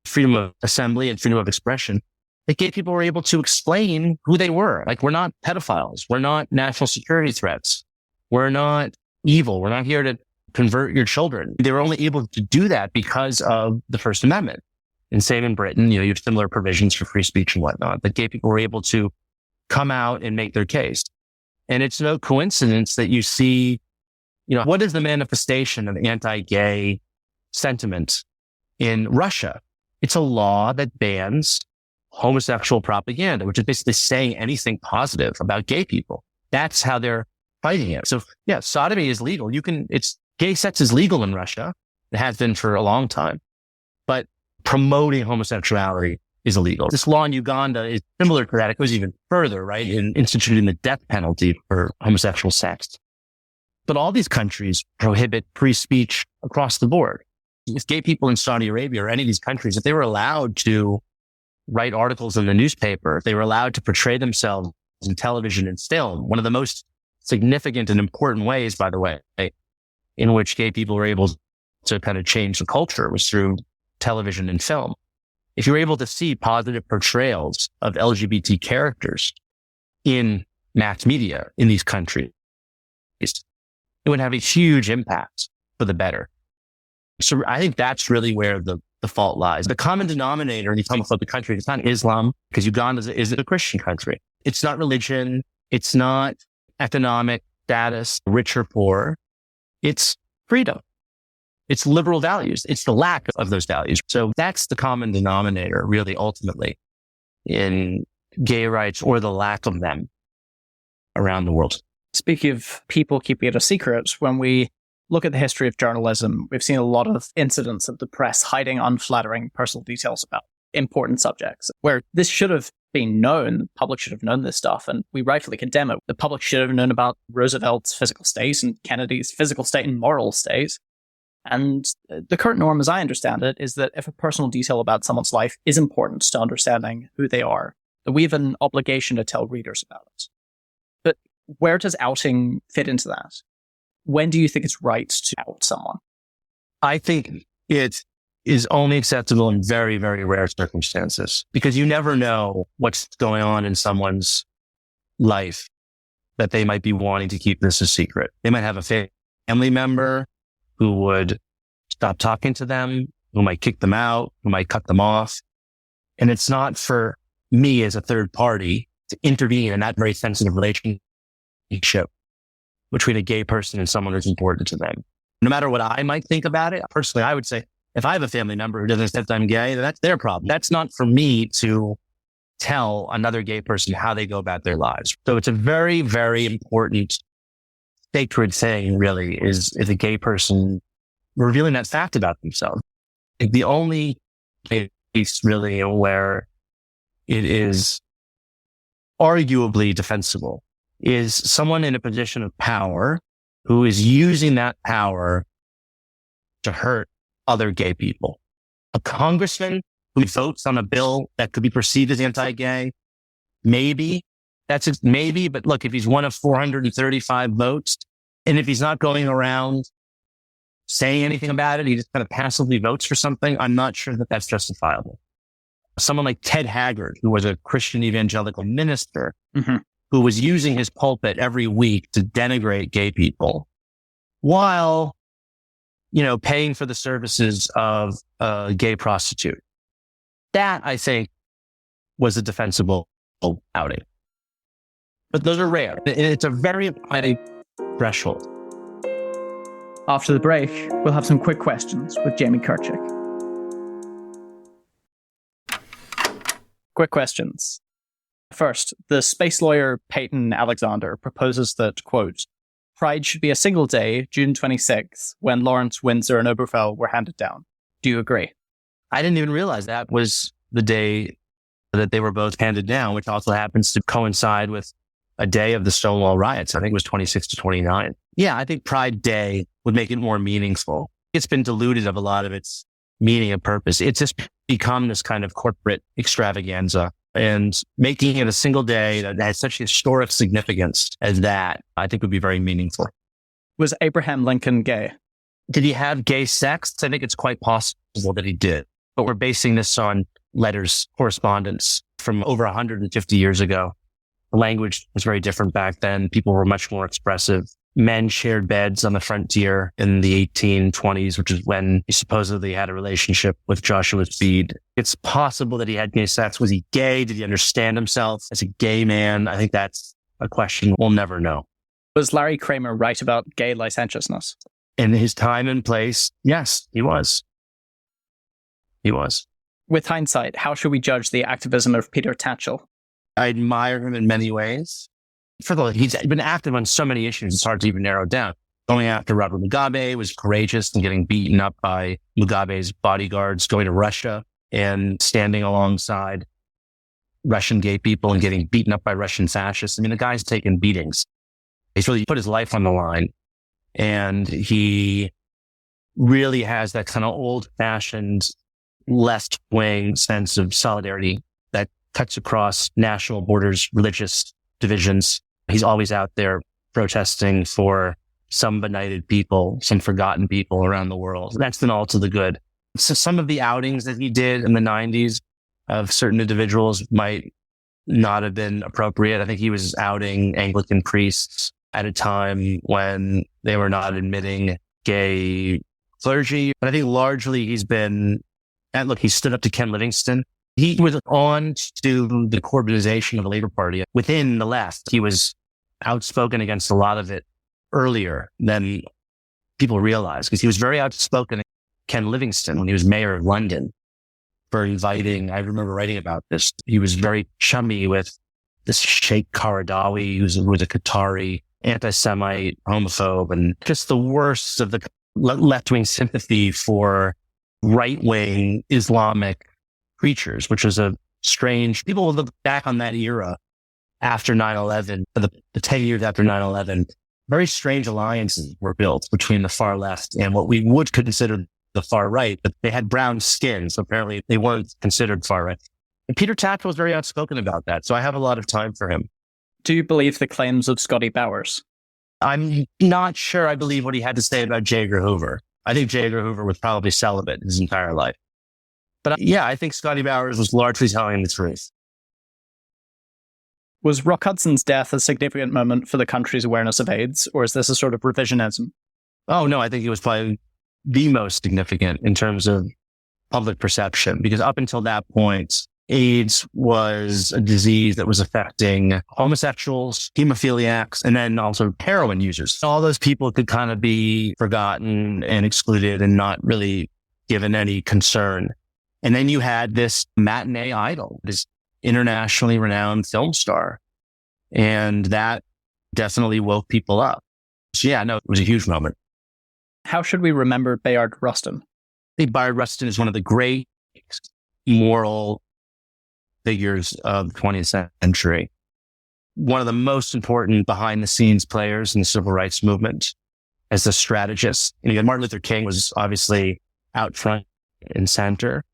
freedom of assembly and freedom of expression, that gay people were able to explain who they were. Like, we're not pedophiles. We're not national security threats. We're not evil. We're not here to convert your children. They were only able to do that because of the First Amendment. And same in Britain, you have similar provisions for free speech and whatnot, that gay people were able to come out and make their case. And it's no coincidence that you see, what is the manifestation of anti-gay sentiment in Russia? It's a law that bans homosexual propaganda, which is basically saying anything positive about gay people. That's how they're fighting it. So yeah, sodomy is legal. Gay sex is legal in Russia. It has been for a long time, but promoting homosexuality is illegal. This law in Uganda is similar to that. It goes even further, right? In instituting the death penalty for homosexual sex. But all these countries prohibit free speech across the board. If gay people in Saudi Arabia or any of these countries, if they were allowed to write articles in the newspaper. They were allowed to portray themselves in television and film. One of the most significant and important ways, by the way, in which gay people were able to kind of change the culture was through television and film. If you were able to see positive portrayals of LGBT characters in mass media in these countries, it would have a huge impact for the better. So I think that's really where the fault lies. The common denominator in these homophobic countries, it's not Islam, because Uganda is a Christian country. It's not religion. It's not economic status, rich or poor. It's freedom. It's liberal values. It's the lack of those values. So that's the common denominator, really, ultimately, in gay rights or the lack of them around the world. Speaking of people keeping it a secret, when we look at the history of journalism, we've seen a lot of incidents of the press hiding unflattering personal details about important subjects, where this should have been known. The public should have known this stuff, and we rightfully condemn it. The public should have known about Roosevelt's physical state and Kennedy's physical state and moral state. And the current norm, as I understand it, is that if a personal detail about someone's life is important to understanding who they are, that we have an obligation to tell readers about it. But where does outing fit into that? When do you think it's right to out someone? I think it is only acceptable in very, very rare circumstances, because you never know what's going on in someone's life that they might be wanting to keep this a secret. They might have a family member who would stop talking to them, who might kick them out, who might cut them off. And it's not for me as a third party to intervene in that very sensitive relationship between a gay person and someone who's important to them. No matter what I might think about it, personally, I would say, if I have a family member who doesn't accept I'm gay, then that's their problem. That's not for me to tell another gay person how they go about their lives. So it's a very, very important sacred thing, really, is a gay person revealing that fact about themselves. The only case really where it is arguably defensible is someone in a position of power who is using that power to hurt other gay people. A congressman who votes on a bill that could be perceived as anti-gay, maybe. Maybe, but look, if he's one of 435 votes, and if he's not going around saying anything about it, he just kind of passively votes for something, I'm not sure that that's justifiable. Someone like Ted Haggard, who was a Christian evangelical minister, who was using his pulpit every week to denigrate gay people, while, paying for the services of a gay prostitute. That, I think, was a defensible outing. But those are rare. It's a very high threshold. After the break, we'll have some quick questions with Jamie Kirchick. Quick questions. First, the space lawyer Peyton Alexander proposes that, quote, Pride should be a single day, June 26th, when Lawrence, Windsor, and Obergefell were handed down. Do you agree? I didn't even realize that was the day that they were both handed down, which also happens to coincide with a day of the Stonewall riots. I think it was 26 to 29. Yeah, I think Pride Day would make it more meaningful. It's been diluted of a lot of its meaning and purpose. It's just become this kind of corporate extravaganza. And making it a single day that has such historic significance as that, I think would be very meaningful. Was Abraham Lincoln gay? Did he have gay sex? I think it's quite possible that he did. But we're basing this on letters, correspondence from over 150 years ago. The language was very different back then. People were much more expressive. Men shared beds on the frontier in the 1820s, which is when he supposedly had a relationship with Joshua Speed. It's possible that he had gay sex. Was he gay? Did he understand himself as a gay man? I think that's a question we'll never know. Was Larry Kramer right about gay licentiousness? In his time and place, yes, he was. He was. With hindsight, how should we judge the activism of Peter Tatchell? I admire him in many ways. First of all, he's been active on so many issues, it's hard to even narrow down. Going after Robert Mugabe was courageous and getting beaten up by Mugabe's bodyguards, going to Russia and standing alongside Russian gay people and getting beaten up by Russian fascists. I mean, the guy's taken beatings. He's really put his life on the line. And he really has that kind of old-fashioned left-wing sense of solidarity cuts across national borders, religious divisions. He's always out there protesting for some benighted people, some forgotten people around the world. That's been all to the good. So some of the outings that he did in the 90s of certain individuals might not have been appropriate. I think he was outing Anglican priests at a time when they were not admitting gay clergy. But I think largely he stood up to Ken Livingston. He was on to the Corbynization of the Labour Party within the left. He was outspoken against a lot of it earlier than people realize, because he was very outspoken against Ken Livingston when he was mayor of London for inviting, I remember writing about this, he was very chummy with this Sheikh Qaradawi, who was a Qatari anti-Semite, homophobe, and just the worst of the left-wing sympathy for right-wing Islamic preachers, which was a strange, people will look back on that era after 9/11, the 10 years after 9/11, very strange alliances were built between the far left and what we would consider the far right, but they had brown skin, so apparently they weren't considered far right. And Peter Tatchell was very outspoken about that, so I have a lot of time for him. Do you believe the claims of Scotty Bowers? I'm not sure I believe what he had to say about J. Edgar Hoover. I think J. Edgar Hoover was probably celibate his entire life. But yeah, I think Scotty Bowers was largely telling the truth. Was Rock Hudson's death a significant moment for the country's awareness of AIDS, or is this a sort of revisionism? Oh, no, I think it was probably the most significant in terms of public perception, because up until that point, AIDS was a disease that was affecting homosexuals, hemophiliacs, and then also heroin users. All those people could kind of be forgotten and excluded and not really given any concern. And then you had this matinee idol, this internationally renowned film star. And that definitely woke people up. So yeah, no, it was a huge moment. How should we remember Bayard Rustin? I think Bayard Rustin is one of the great moral figures of the 20th century. One of the most important behind the scenes players in the civil rights movement as a strategist. And Martin Luther King was obviously out front and center.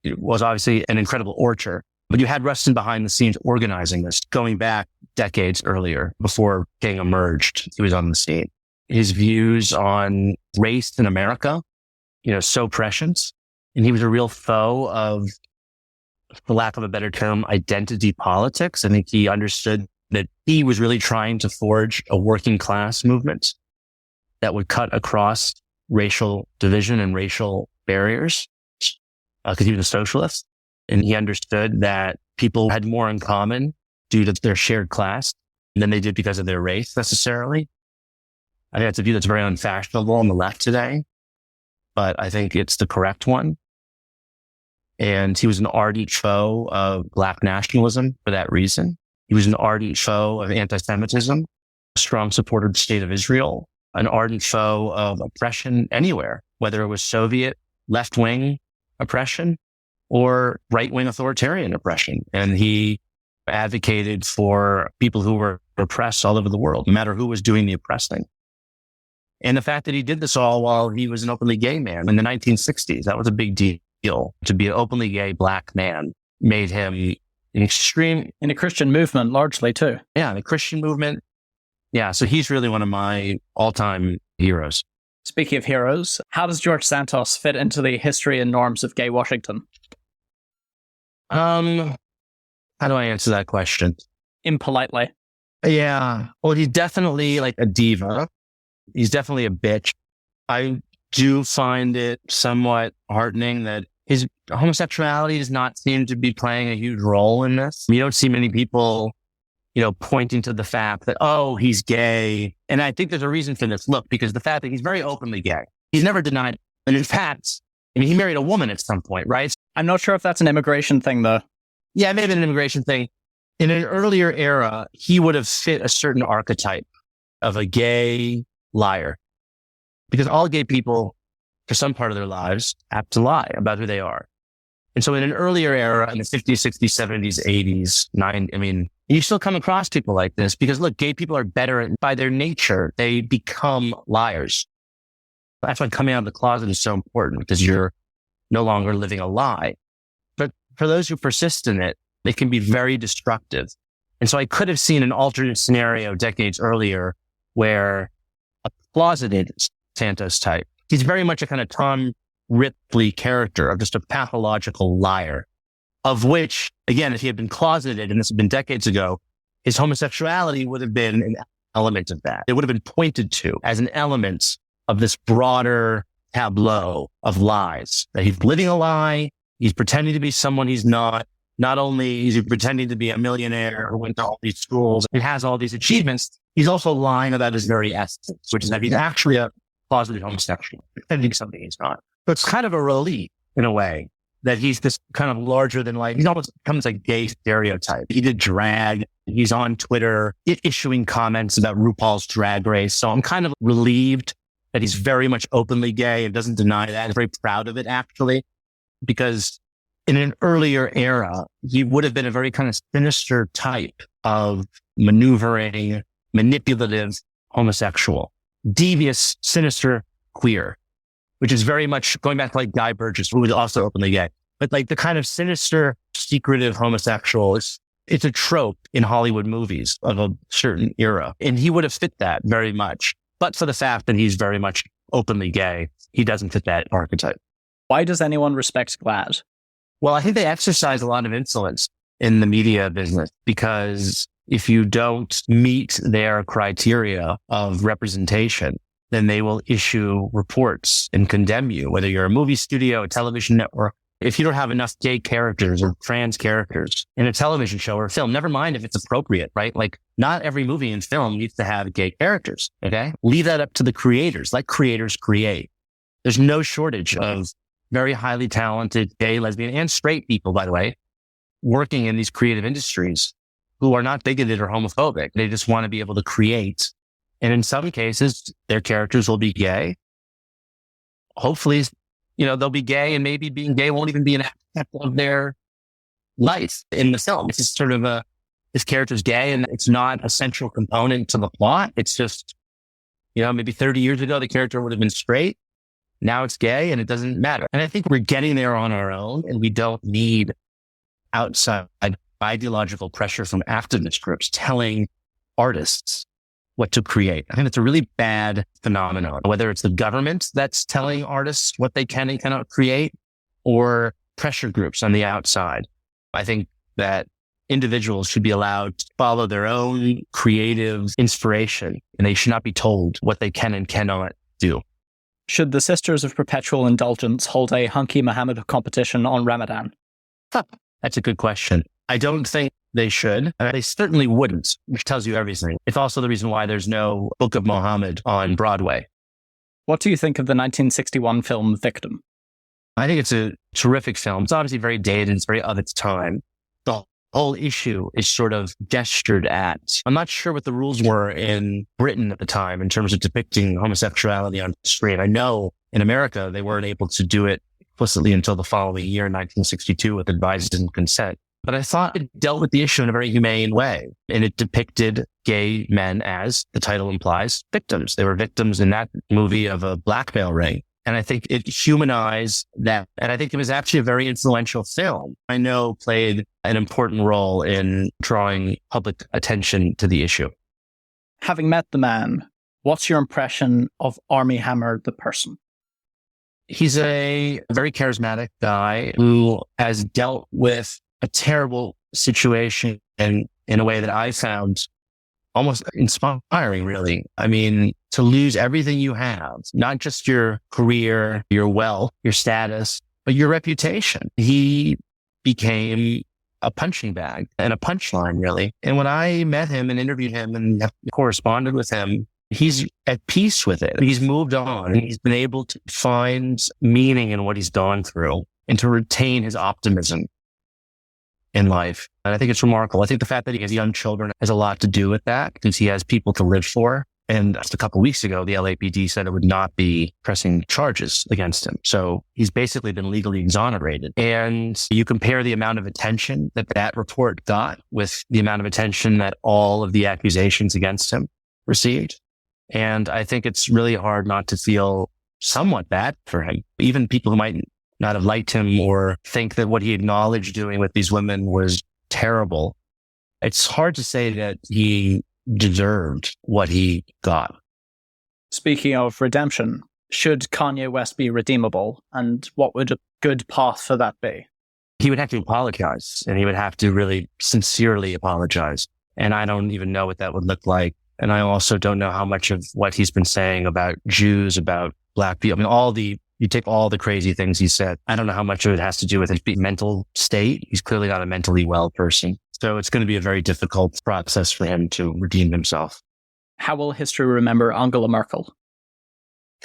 It was obviously an incredible orator, but you had Rustin behind the scenes organizing this, going back decades earlier before King emerged. He was on the scene. His views on race in America, so prescient. And he was a real foe of, for lack of a better term, identity politics. I think he understood that he was really trying to forge a working class movement that would cut across racial division and racial barriers, because he was a socialist. And he understood that people had more in common due to their shared class than they did because of their race necessarily. I think that's a view that's very unfashionable on the left today, but I think it's the correct one. And he was an ardent foe of Black nationalism for that reason. He was an ardent foe of anti-Semitism, a strong supporter of the state of Israel, an ardent foe of oppression anywhere, whether it was Soviet left-wing oppression or right-wing authoritarian oppression. And he advocated for people who were oppressed all over the world, no matter who was doing the oppressing. And the fact that he did this all while he was an openly gay man in the 1960s, that was a big deal. To be an openly gay Black man made him an extreme... In a Christian movement, largely, too. Yeah, the Christian movement. Yeah, so he's really one of my all-time heroes. Speaking of heroes, how does George Santos fit into the history and norms of gay Washington? How do I answer that question? Impolitely. Yeah. Well, he's definitely like a diva. He's definitely a bitch. I do find it somewhat heartening that his homosexuality does not seem to be playing a huge role in this. You don't see many people, pointing to the fact that, oh, he's gay. And I think there's a reason for this. Look, because the fact that he's very openly gay, he's never denied it. And in fact, he married a woman at some point, right? I'm not sure if that's an immigration thing, though. Yeah, maybe an immigration thing. In an earlier era, he would have fit a certain archetype of a gay liar. Because all gay people, for some part of their lives, have to lie about who they are. And so in an earlier era, in the 50s, 60s, 70s, 80s, 90s, you still come across people like this because, look, gay people are better by their nature. They become liars. That's why coming out of the closet is so important, because you're no longer living a lie. But for those who persist in it, They can be very destructive. And so I could have seen an alternate scenario decades earlier where a closeted Santos type, he's very much a kind of Tom Ripley character of just a pathological liar, of which, again, if he had been closeted, and this had been decades ago, his homosexuality would have been an element of that. It would have been pointed to as an element of this broader tableau of lies, that he's living a lie, he's pretending to be someone he's not. Not only is he pretending to be a millionaire who went to all these schools and has all these achievements, he's also lying about his very essence, which is that he's actually a closeted homosexual, pretending something he's not. So it's kind of a relief in a way that he's this kind of larger than life. He's almost becomes a gay stereotype. He did drag. He's on Twitter issuing comments about RuPaul's Drag Race. So I'm kind of relieved that he's very much openly gay and doesn't deny that. He's very proud of it, actually, because in an earlier era, he would have been a very kind of sinister type of maneuvering, manipulative homosexual, devious, sinister queer, which is very much going back to like Guy Burgess, who was also openly gay. But like the kind of sinister, secretive homosexual, it's a trope in Hollywood movies of a certain era. And he would have fit that very much. But for the fact that he's very much openly gay, he doesn't fit that archetype. Why does anyone respect GLAAD? Well, I think they exercise a lot of influence in the media business, because if you don't meet their criteria of representation, then they will issue reports and condemn you, whether you're a movie studio, a television network. If you don't have enough gay characters or trans characters in a television show or a film, never mind if it's appropriate, right? Like not every movie and film needs to have gay characters. Okay. Leave that up to the creators. Let creators create. There's no shortage of very highly talented gay, lesbian, and straight people, by the way, working in these creative industries who are not bigoted or homophobic. They just want to be able to create. And in some cases, their characters will be gay. Hopefully, they'll be gay, and maybe being gay won't even be an aspect of their life in the film. It's just sort of this character's gay, and it's not a central component to the plot. It's just, maybe 30 years ago, the character would have been straight. Now it's gay, and it doesn't matter. And I think we're getting there on our own, and we don't need outside ideological pressure from activist groups telling artists what to create. I think it's a really bad phenomenon, whether it's the government that's telling artists what they can and cannot create, or pressure groups on the outside. I think that individuals should be allowed to follow their own creative inspiration, and they should not be told what they can and cannot do. Should the Sisters of Perpetual Indulgence hold a Hunky Muhammad competition on Ramadan? That's a good question. I don't think they should. They certainly wouldn't, which tells you everything. It's also the reason why there's no Book of Muhammad on Broadway. What do you think of the 1961 film Victim? I think it's a terrific film. It's obviously very dated. It's very of its time. The whole issue is sort of gestured at. I'm not sure what the rules were in Britain at the time in terms of depicting homosexuality on screen. I know in America, they weren't able to do it explicitly until the following year, 1962, with advised consent. But I thought it dealt with the issue in a very humane way. And it depicted gay men as, the title implies, victims. They were victims in that movie of a blackmail ring. And I think it humanized that. And I think it was actually a very influential film. I know played an important role in drawing public attention to the issue. Having met the man, what's your impression of Armie Hammer, the person? He's a very charismatic guy who has dealt with a terrible situation and in a way that I found almost inspiring, really. I mean, to lose everything you have, not just your career, your wealth, your status, but your reputation. He became a punching bag and a punchline, really. And when I met him and interviewed him and corresponded with him, he's at peace with it. He's moved on, and he's been able to find meaning in what he's gone through and to retain his optimism in life. And I think it's remarkable. I think the fact that he has young children has a lot to do with that, because he has people to live for. And just a couple of weeks ago, the LAPD said it would not be pressing charges against him. So he's basically been legally exonerated. And you compare the amount of attention that report got with the amount of attention that all of the accusations against him received. And I think it's really hard not to feel somewhat bad for him. Even people who might not have liked him or think that what he acknowledged doing with these women was terrible. It's hard to say that he deserved what he got. Speaking of redemption, should Kanye West be redeemable? And what would a good path for that be? He would have to apologize, and he would have to really sincerely apologize. And I don't even know what that would look like. And I also don't know how much of what he's been saying about Jews, about Black people. I mean, you take all the crazy things he said. I don't know how much of it has to do with his mental state. He's clearly not a mentally well person. So it's going to be a very difficult process for him to redeem himself. How will history remember Angela Merkel?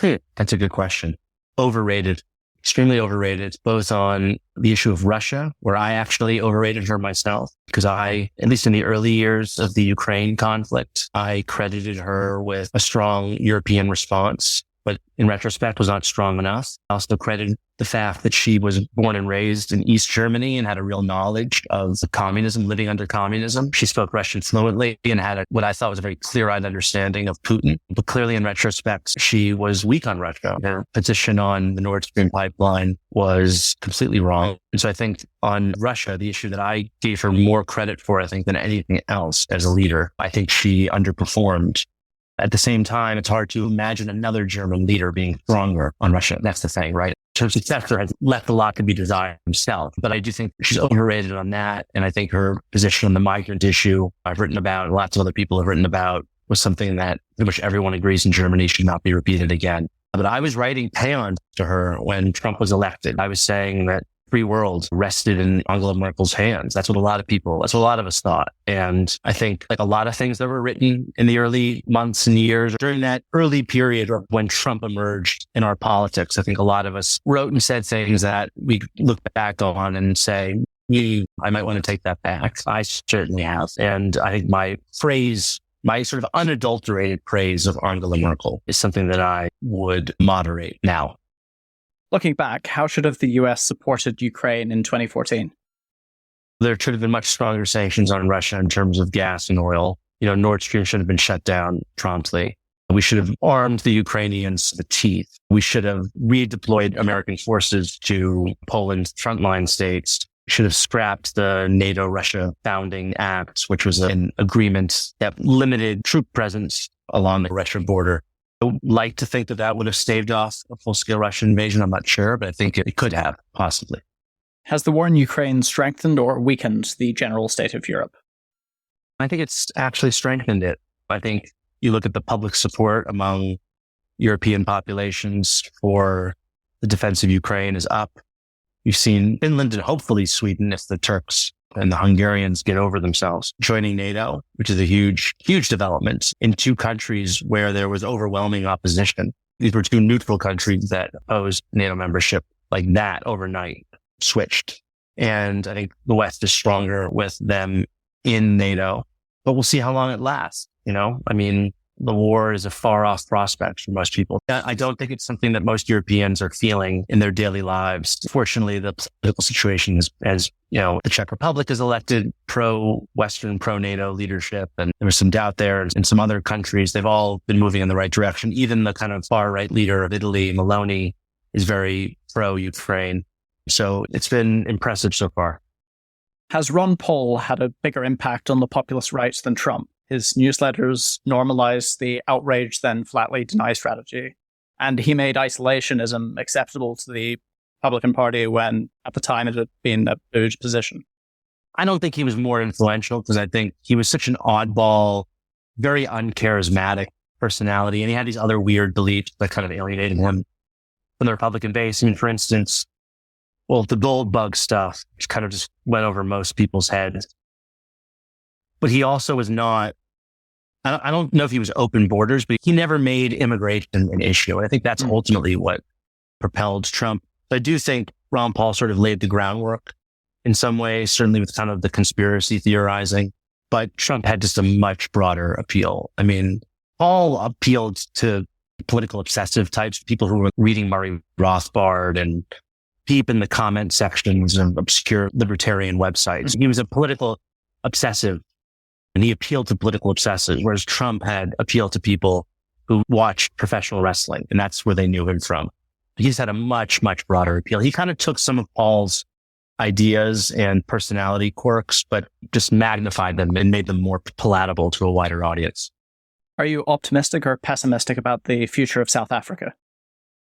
That's a good question. Overrated, extremely overrated, both on the issue of Russia, where I actually overrated her myself, because at least in the early years of the Ukraine conflict, I credited her with a strong European response, but in retrospect was not strong enough. I also credited the fact that she was born and raised in East Germany and had a real knowledge of communism, living under communism. She spoke Russian fluently and had what I thought was a very clear-eyed understanding of Putin. But clearly in retrospect, she was weak on Russia. Her position on the Nord Stream pipeline was completely wrong. And so I think on Russia, the issue that I gave her more credit for, I think, than anything else as a leader, I think she underperformed. At the same time, it's hard to imagine another German leader being stronger on Russia. That's the thing, right? Her successor has left a lot to be desired himself, but I do think she's overrated on that. And I think her position on the migrant issue I've written about, and lots of other people have written about, was something that pretty much everyone agrees in Germany should not be repeated again. But I was writing paeans to her when Trump was elected. I was saying that free world rested in Angela Merkel's hands. That's what a lot of us thought. And I think like a lot of things that were written in the early months and years during that early period when Trump emerged in our politics, I think a lot of us wrote and said things that we look back on and say, I might want to take that back. I certainly have. And I think my sort of unadulterated praise of Angela Merkel is something that I would moderate now. Looking back, how should have the US supported Ukraine in 2014? There should have been much stronger sanctions on Russia in terms of gas and oil. Nord Stream should have been shut down promptly. We should have armed the Ukrainians to the teeth. We should have redeployed American forces to Poland's frontline states. We should have scrapped the NATO-Russia Founding Act, which was an agreement that limited troop presence along the Russian border. I would like to think that would have staved off a full-scale Russian invasion. I'm not sure, but I think it could have, possibly. Has the war in Ukraine strengthened or weakened the general state of Europe? I think it's actually strengthened it. I think you look at the public support among European populations for the defense of Ukraine is up. You've seen Finland and hopefully Sweden, if the Turks and the Hungarians get over themselves, joining NATO, which is a huge, huge development in two countries where there was overwhelming opposition. These were two neutral countries that opposed NATO membership like that overnight, switched. And I think the West is stronger with them in NATO, but we'll see how long it lasts. The war is a far off prospect for most people. I don't think it's something that most Europeans are feeling in their daily lives. Fortunately, the political situation is, as the Czech Republic has elected pro-Western, pro-NATO leadership. And there was some doubt there in some other countries. They've all been moving in the right direction. Even the kind of far right leader of Italy, Meloni, is very pro-Ukraine. So it's been impressive so far. Has Ron Paul had a bigger impact on the populist right than Trump? His newsletters normalized the outrage then flatly deny strategy. And he made isolationism acceptable to the Republican Party when at the time it had been a booed position. I don't think he was more influential because I think he was such an oddball, very uncharismatic personality. And he had these other weird beliefs that kind of alienated him from the Republican base. For instance, the gold bug stuff, which kind of just went over most people's heads. But he also was not, I don't know if he was open borders, but he never made immigration an issue. And I think that's ultimately what propelled Trump. But I do think Ron Paul sort of laid the groundwork in some ways, certainly with kind of the conspiracy theorizing. But Trump had just a much broader appeal. Paul appealed to political obsessive types, people who were reading Murray Rothbard and deep in the comment sections of obscure libertarian websites. He was a political obsessive. And he appealed to political obsessives, whereas Trump had appealed to people who watched professional wrestling, and that's where they knew him from. He's had a much, much broader appeal. He kind of took some of Paul's ideas and personality quirks, but just magnified them and made them more palatable to a wider audience. Are you optimistic or pessimistic about the future of South Africa?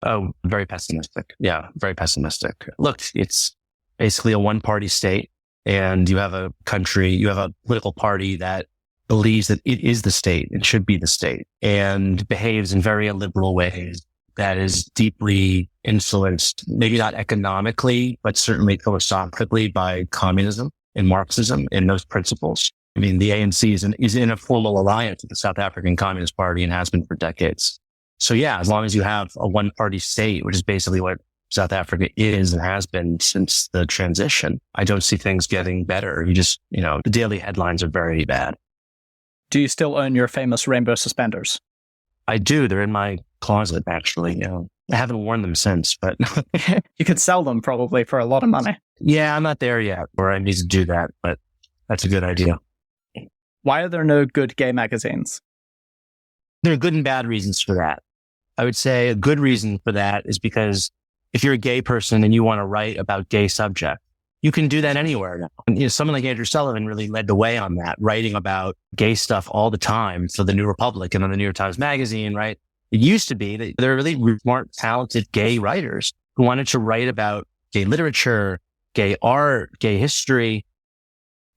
Oh, very pessimistic. Yeah, very pessimistic. Look, it's basically a one-party state, and you have a political party that believes that it is the state and should be the state, and behaves in very illiberal ways that is deeply influenced, maybe not economically, but certainly philosophically by communism and Marxism and those principles. I mean, the ANC is in a formal alliance with the South African Communist Party and has been for decades. So yeah, as long as you have a one-party state, which is basically what South Africa is and has been since the transition, I don't see things getting better. The daily headlines are very bad. Do you still own your famous rainbow suspenders? I do. They're in my closet, actually. I haven't worn them since, but you could sell them probably for a lot of money. Yeah, I'm not there yet where I need to do that, but that's a good idea. Why are there no good gay magazines? There are good and bad reasons for that. I would say a good reason for that is because if you're a gay person and you want to write about gay subjects, you can do that anywhere now. And, someone like Andrew Sullivan really led the way on that, writing about gay stuff all the time for the New Republic and on the New York Times Magazine, right? It used to be that there were really smart, talented gay writers who wanted to write about gay literature, gay art, gay history.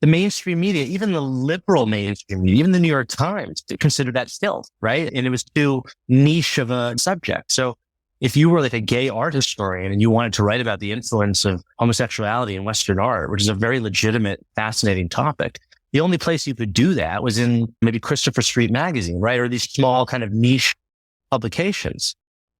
The mainstream media, even the liberal mainstream media, even the New York Times, considered that filth, right? And it was too niche of a subject. So if you were like a gay art historian and you wanted to write about the influence of homosexuality in Western art, which is a very legitimate, fascinating topic, the only place you could do that was in maybe Christopher Street Magazine, right? Or these small kind of niche publications.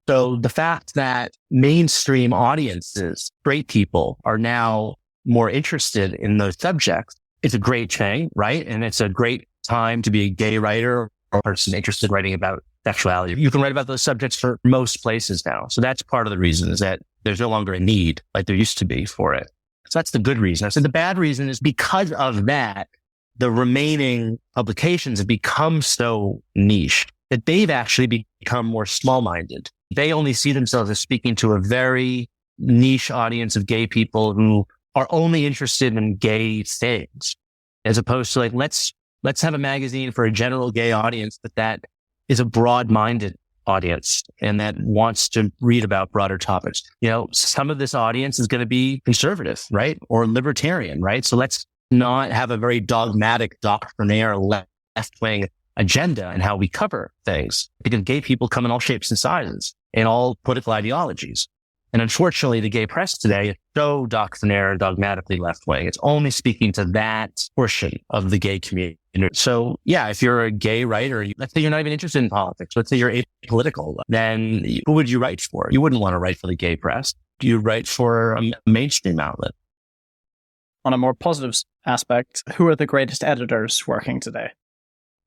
So the fact that mainstream audiences, straight people, are now more interested in those subjects, it's a great thing, right? And it's a great time to be a gay writer or a person interested in writing about sexuality. You can write about those subjects for most places now. So that's part of the reason, is that there's no longer a need like there used to be for it. So that's the good reason. I said the bad reason is because of that, the remaining publications have become so niche that they've actually become more small-minded. They only see themselves as speaking to a very niche audience of gay people who are only interested in gay things, as opposed to like, let's have a magazine for a general gay audience, but that is a broad-minded audience and that wants to read about broader topics. Some of this audience is going to be conservative, right? Or libertarian, right? So let's not have a very dogmatic, doctrinaire left-wing agenda in how we cover things, because gay people come in all shapes and sizes and all political ideologies. And unfortunately, the gay press today is so doctrinaire and dogmatically left-wing. It's only speaking to that portion of the gay community. So yeah, if you're a gay writer, let's say you're not even interested in politics, let's say you're apolitical, then who would you write for? You wouldn't want to write for the gay press. You write for a mainstream outlet. On a more positive aspect, who are the greatest editors working today?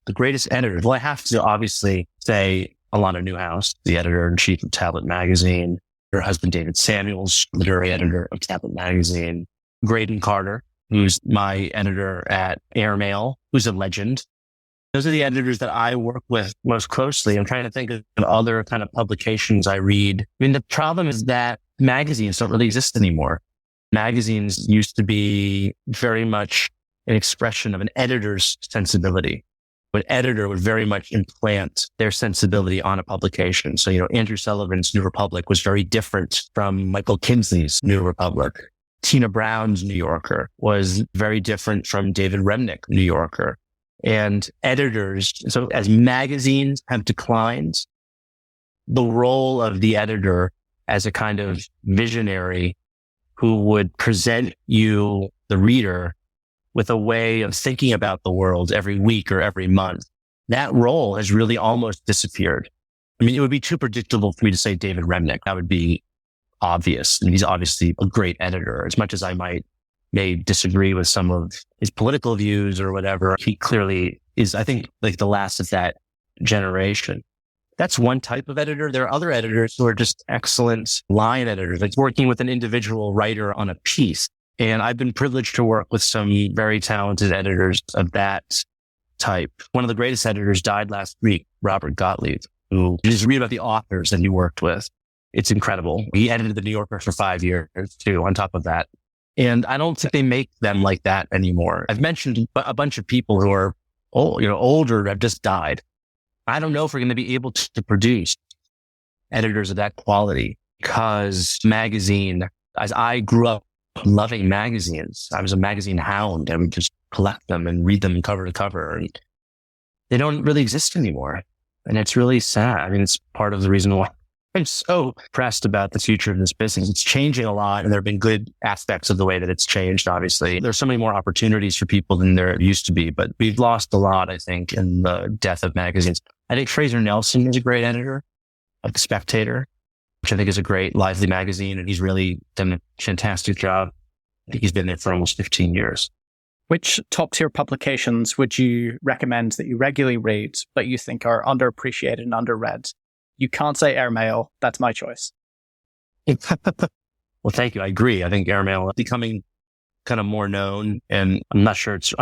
The greatest editors? Well, I have to obviously say Alana Newhouse, the editor-in-chief of Tablet Magazine. Her husband, David Samuels, literary editor of Tablet Magazine. Graydon Carter, who's my editor at Airmail, who's a legend. Those are the editors that I work with most closely. I'm trying to think of other kind of publications I read. I mean, the problem is that magazines don't really exist anymore. Magazines used to be very much an expression of an editor's sensibility. An editor would very much implant their sensibility on a publication. So, Andrew Sullivan's New Republic was very different from Michael Kinsley's New Republic. Tina Brown's New Yorker was very different from David Remnick, New Yorker. And editors, so as magazines have declined, the role of the editor as a kind of visionary who would present you, the reader, with a way of thinking about the world every week or every month, that role has really almost disappeared. I mean, it would be too predictable for me to say David Remnick. That would be obvious. And he's obviously a great editor. As much as I may disagree with some of his political views or whatever, he clearly is, I think, like the last of that generation. That's one type of editor. There are other editors who are just excellent line editors, like working with an individual writer on a piece. And I've been privileged to work with some very talented editors of that type. One of the greatest editors died last week, Robert Gottlieb, who you just read about the authors that he worked with. It's incredible. He edited The New Yorker for 5 years too, on top of that. And I don't think they make them like that anymore. I've mentioned a bunch of people who are older have just died. I don't know if we're going to be able to produce editors of that quality, because magazine, as I grew up loving magazines, I was a magazine hound. I would just collect them and read them cover to cover. And they don't really exist anymore. And it's really sad. I mean, it's part of the reason why I'm so pressed about the future of this business. It's changing a lot, and there have been good aspects of the way that it's changed, obviously. There's so many more opportunities for people than there used to be, but we've lost a lot, I think, in the death of magazines. I think Fraser Nelson is a great editor of The Spectator, which I think is a great, lively magazine, and he's really done a fantastic job. I think he's been there for almost 15 years. Which top-tier publications would you recommend that you regularly read, but you think are underappreciated and underread? You can't say Airmail. That's my choice. Well, thank you. I agree. I think Airmail is becoming kind of more known, and I'm not sure it's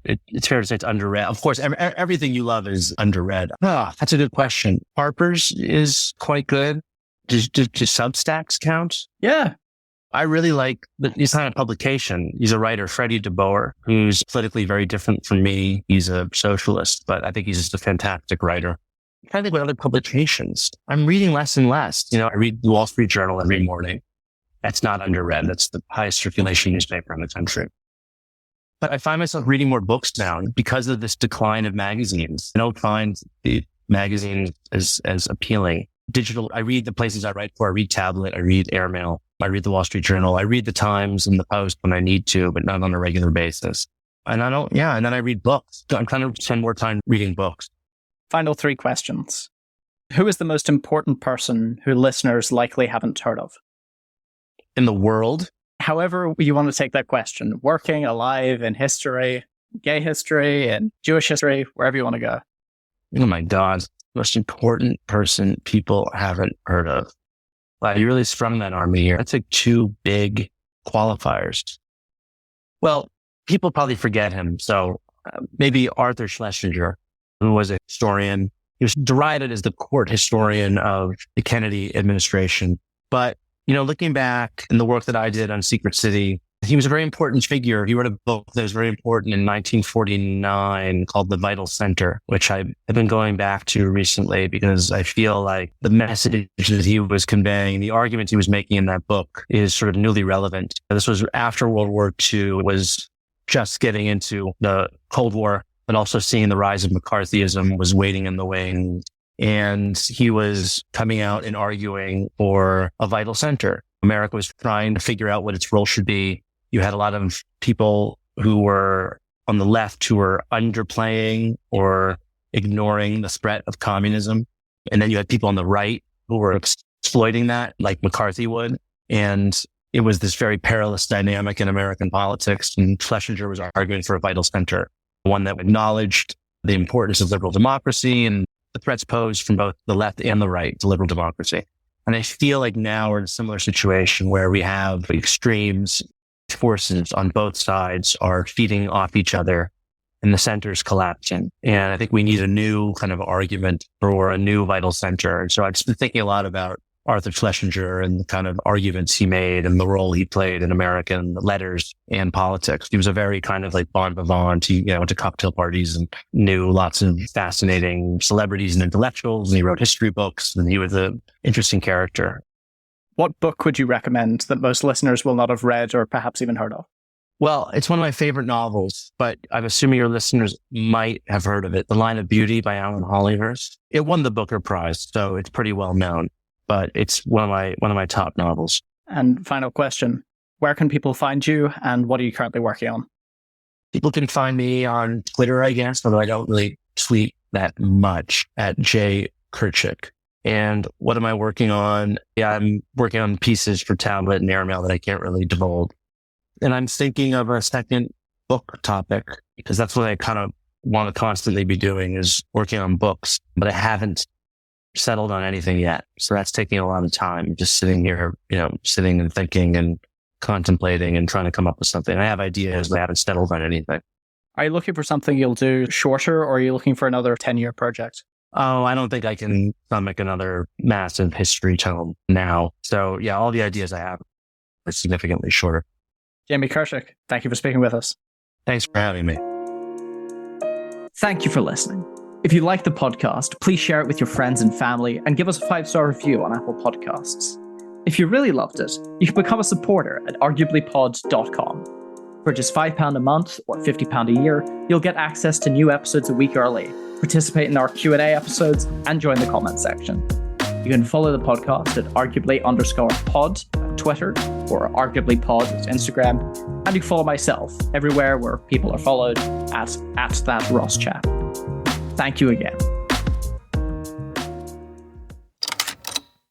it's fair to say it's underread. Of course, everything you love is underread. That's a good question. Harper's is quite good. Do Substacks count? Yeah. I really like, he's not a publication. He's a writer, Freddie DeBoer, who's politically very different from me. He's a socialist, but I think he's just a fantastic writer. I'm trying to think what other publications. I'm reading less and less. I read the Wall Street Journal every morning. That's not underread. That's the highest circulation newspaper in the country. But I find myself reading more books now because of this decline of magazines. I don't find the magazines as appealing. Digital, I read the places I write for. I read Tablet. I read Airmail. I read the Wall Street Journal. I read the Times and the Post when I need to, but not on a regular basis. And and then I read books. I'm trying to spend more time reading books. Final 3 questions. Who is the most important person who listeners likely haven't heard of? In the world? However you want to take that question. Working, alive, in history, gay history, and Jewish history, wherever you want to go. Oh my God. Most important person people haven't heard of. Wow, you really sprung that on me here. That's like 2 big qualifiers. Well, people probably forget him. So maybe Arthur Schlesinger, who was a historian. He was derided as the court historian of the Kennedy administration. But, looking back in the work that I did on Secret City, he was a very important figure. He wrote a book that was very important in 1949 called The Vital Center, which I've been going back to recently because I feel like the message that he was conveying, the argument he was making in that book is sort of newly relevant. This was after World War II, was just getting into the Cold War, but also seeing the rise of McCarthyism was waiting in the wings. And he was coming out and arguing for a vital center. America was trying to figure out what its role should be. You had a lot of people who were on the left who were underplaying or ignoring the threat of communism. And then you had people on the right who were exploiting that, like McCarthy would. And it was this very perilous dynamic in American politics. And Schlesinger was arguing for a vital center, one that acknowledged the importance of liberal democracy and the threats posed from both the left and the right to liberal democracy. And I feel like now we're in a similar situation where we have extremes, forces on both sides are feeding off each other and the center's collapsing. And I think we need a new kind of argument for a new vital center. And so I've just been thinking a lot about Arthur Schlesinger and the kind of arguments he made and the role he played in American letters and politics. He was a very kind of like bon vivant. He went to cocktail parties and knew lots of fascinating celebrities and intellectuals. And he wrote history books, and he was an interesting character. What book would you recommend that most listeners will not have read or perhaps even heard of? Well, it's one of my favorite novels, but I'm assuming your listeners might have heard of it. The Line of Beauty by Alan Hollyhurst. It won the Booker Prize, so it's pretty well known. But it's one of my top novels. And final question, where can people find you and what are you currently working on? People can find me on Twitter, I guess, although I don't really tweet that much, at J Kirchick. And what am I working on? Yeah, I'm working on pieces for Tablet and Airmail that I can't really divulge. And I'm thinking of a second book topic because that's what I kind of want to constantly be doing, is working on books, but I haven't settled on anything yet. So that's taking a lot of time, just sitting here, sitting and thinking and contemplating and trying to come up with something. I have ideas, but I haven't settled on anything. Are you looking for something you'll do shorter, or are you looking for another 10-year project? Oh, I don't think I can stomach another massive history tome now. So yeah, all the ideas I have are significantly shorter. Jamie Kirchick, thank you for speaking with us. Thanks for having me. Thank you for listening. If you like the podcast, please share it with your friends and family and give us a 5-star review on Apple Podcasts. If you really loved it, you can become a supporter at arguablypod.com. For just £5 a month or £50 a year, you'll get access to new episodes a week early, participate in our Q&A episodes, and join the comments section. You can follow the podcast at arguably_pod on Twitter or arguablypod at Instagram, and you can follow myself everywhere where people are followed at that Ross Chat. Thank you again.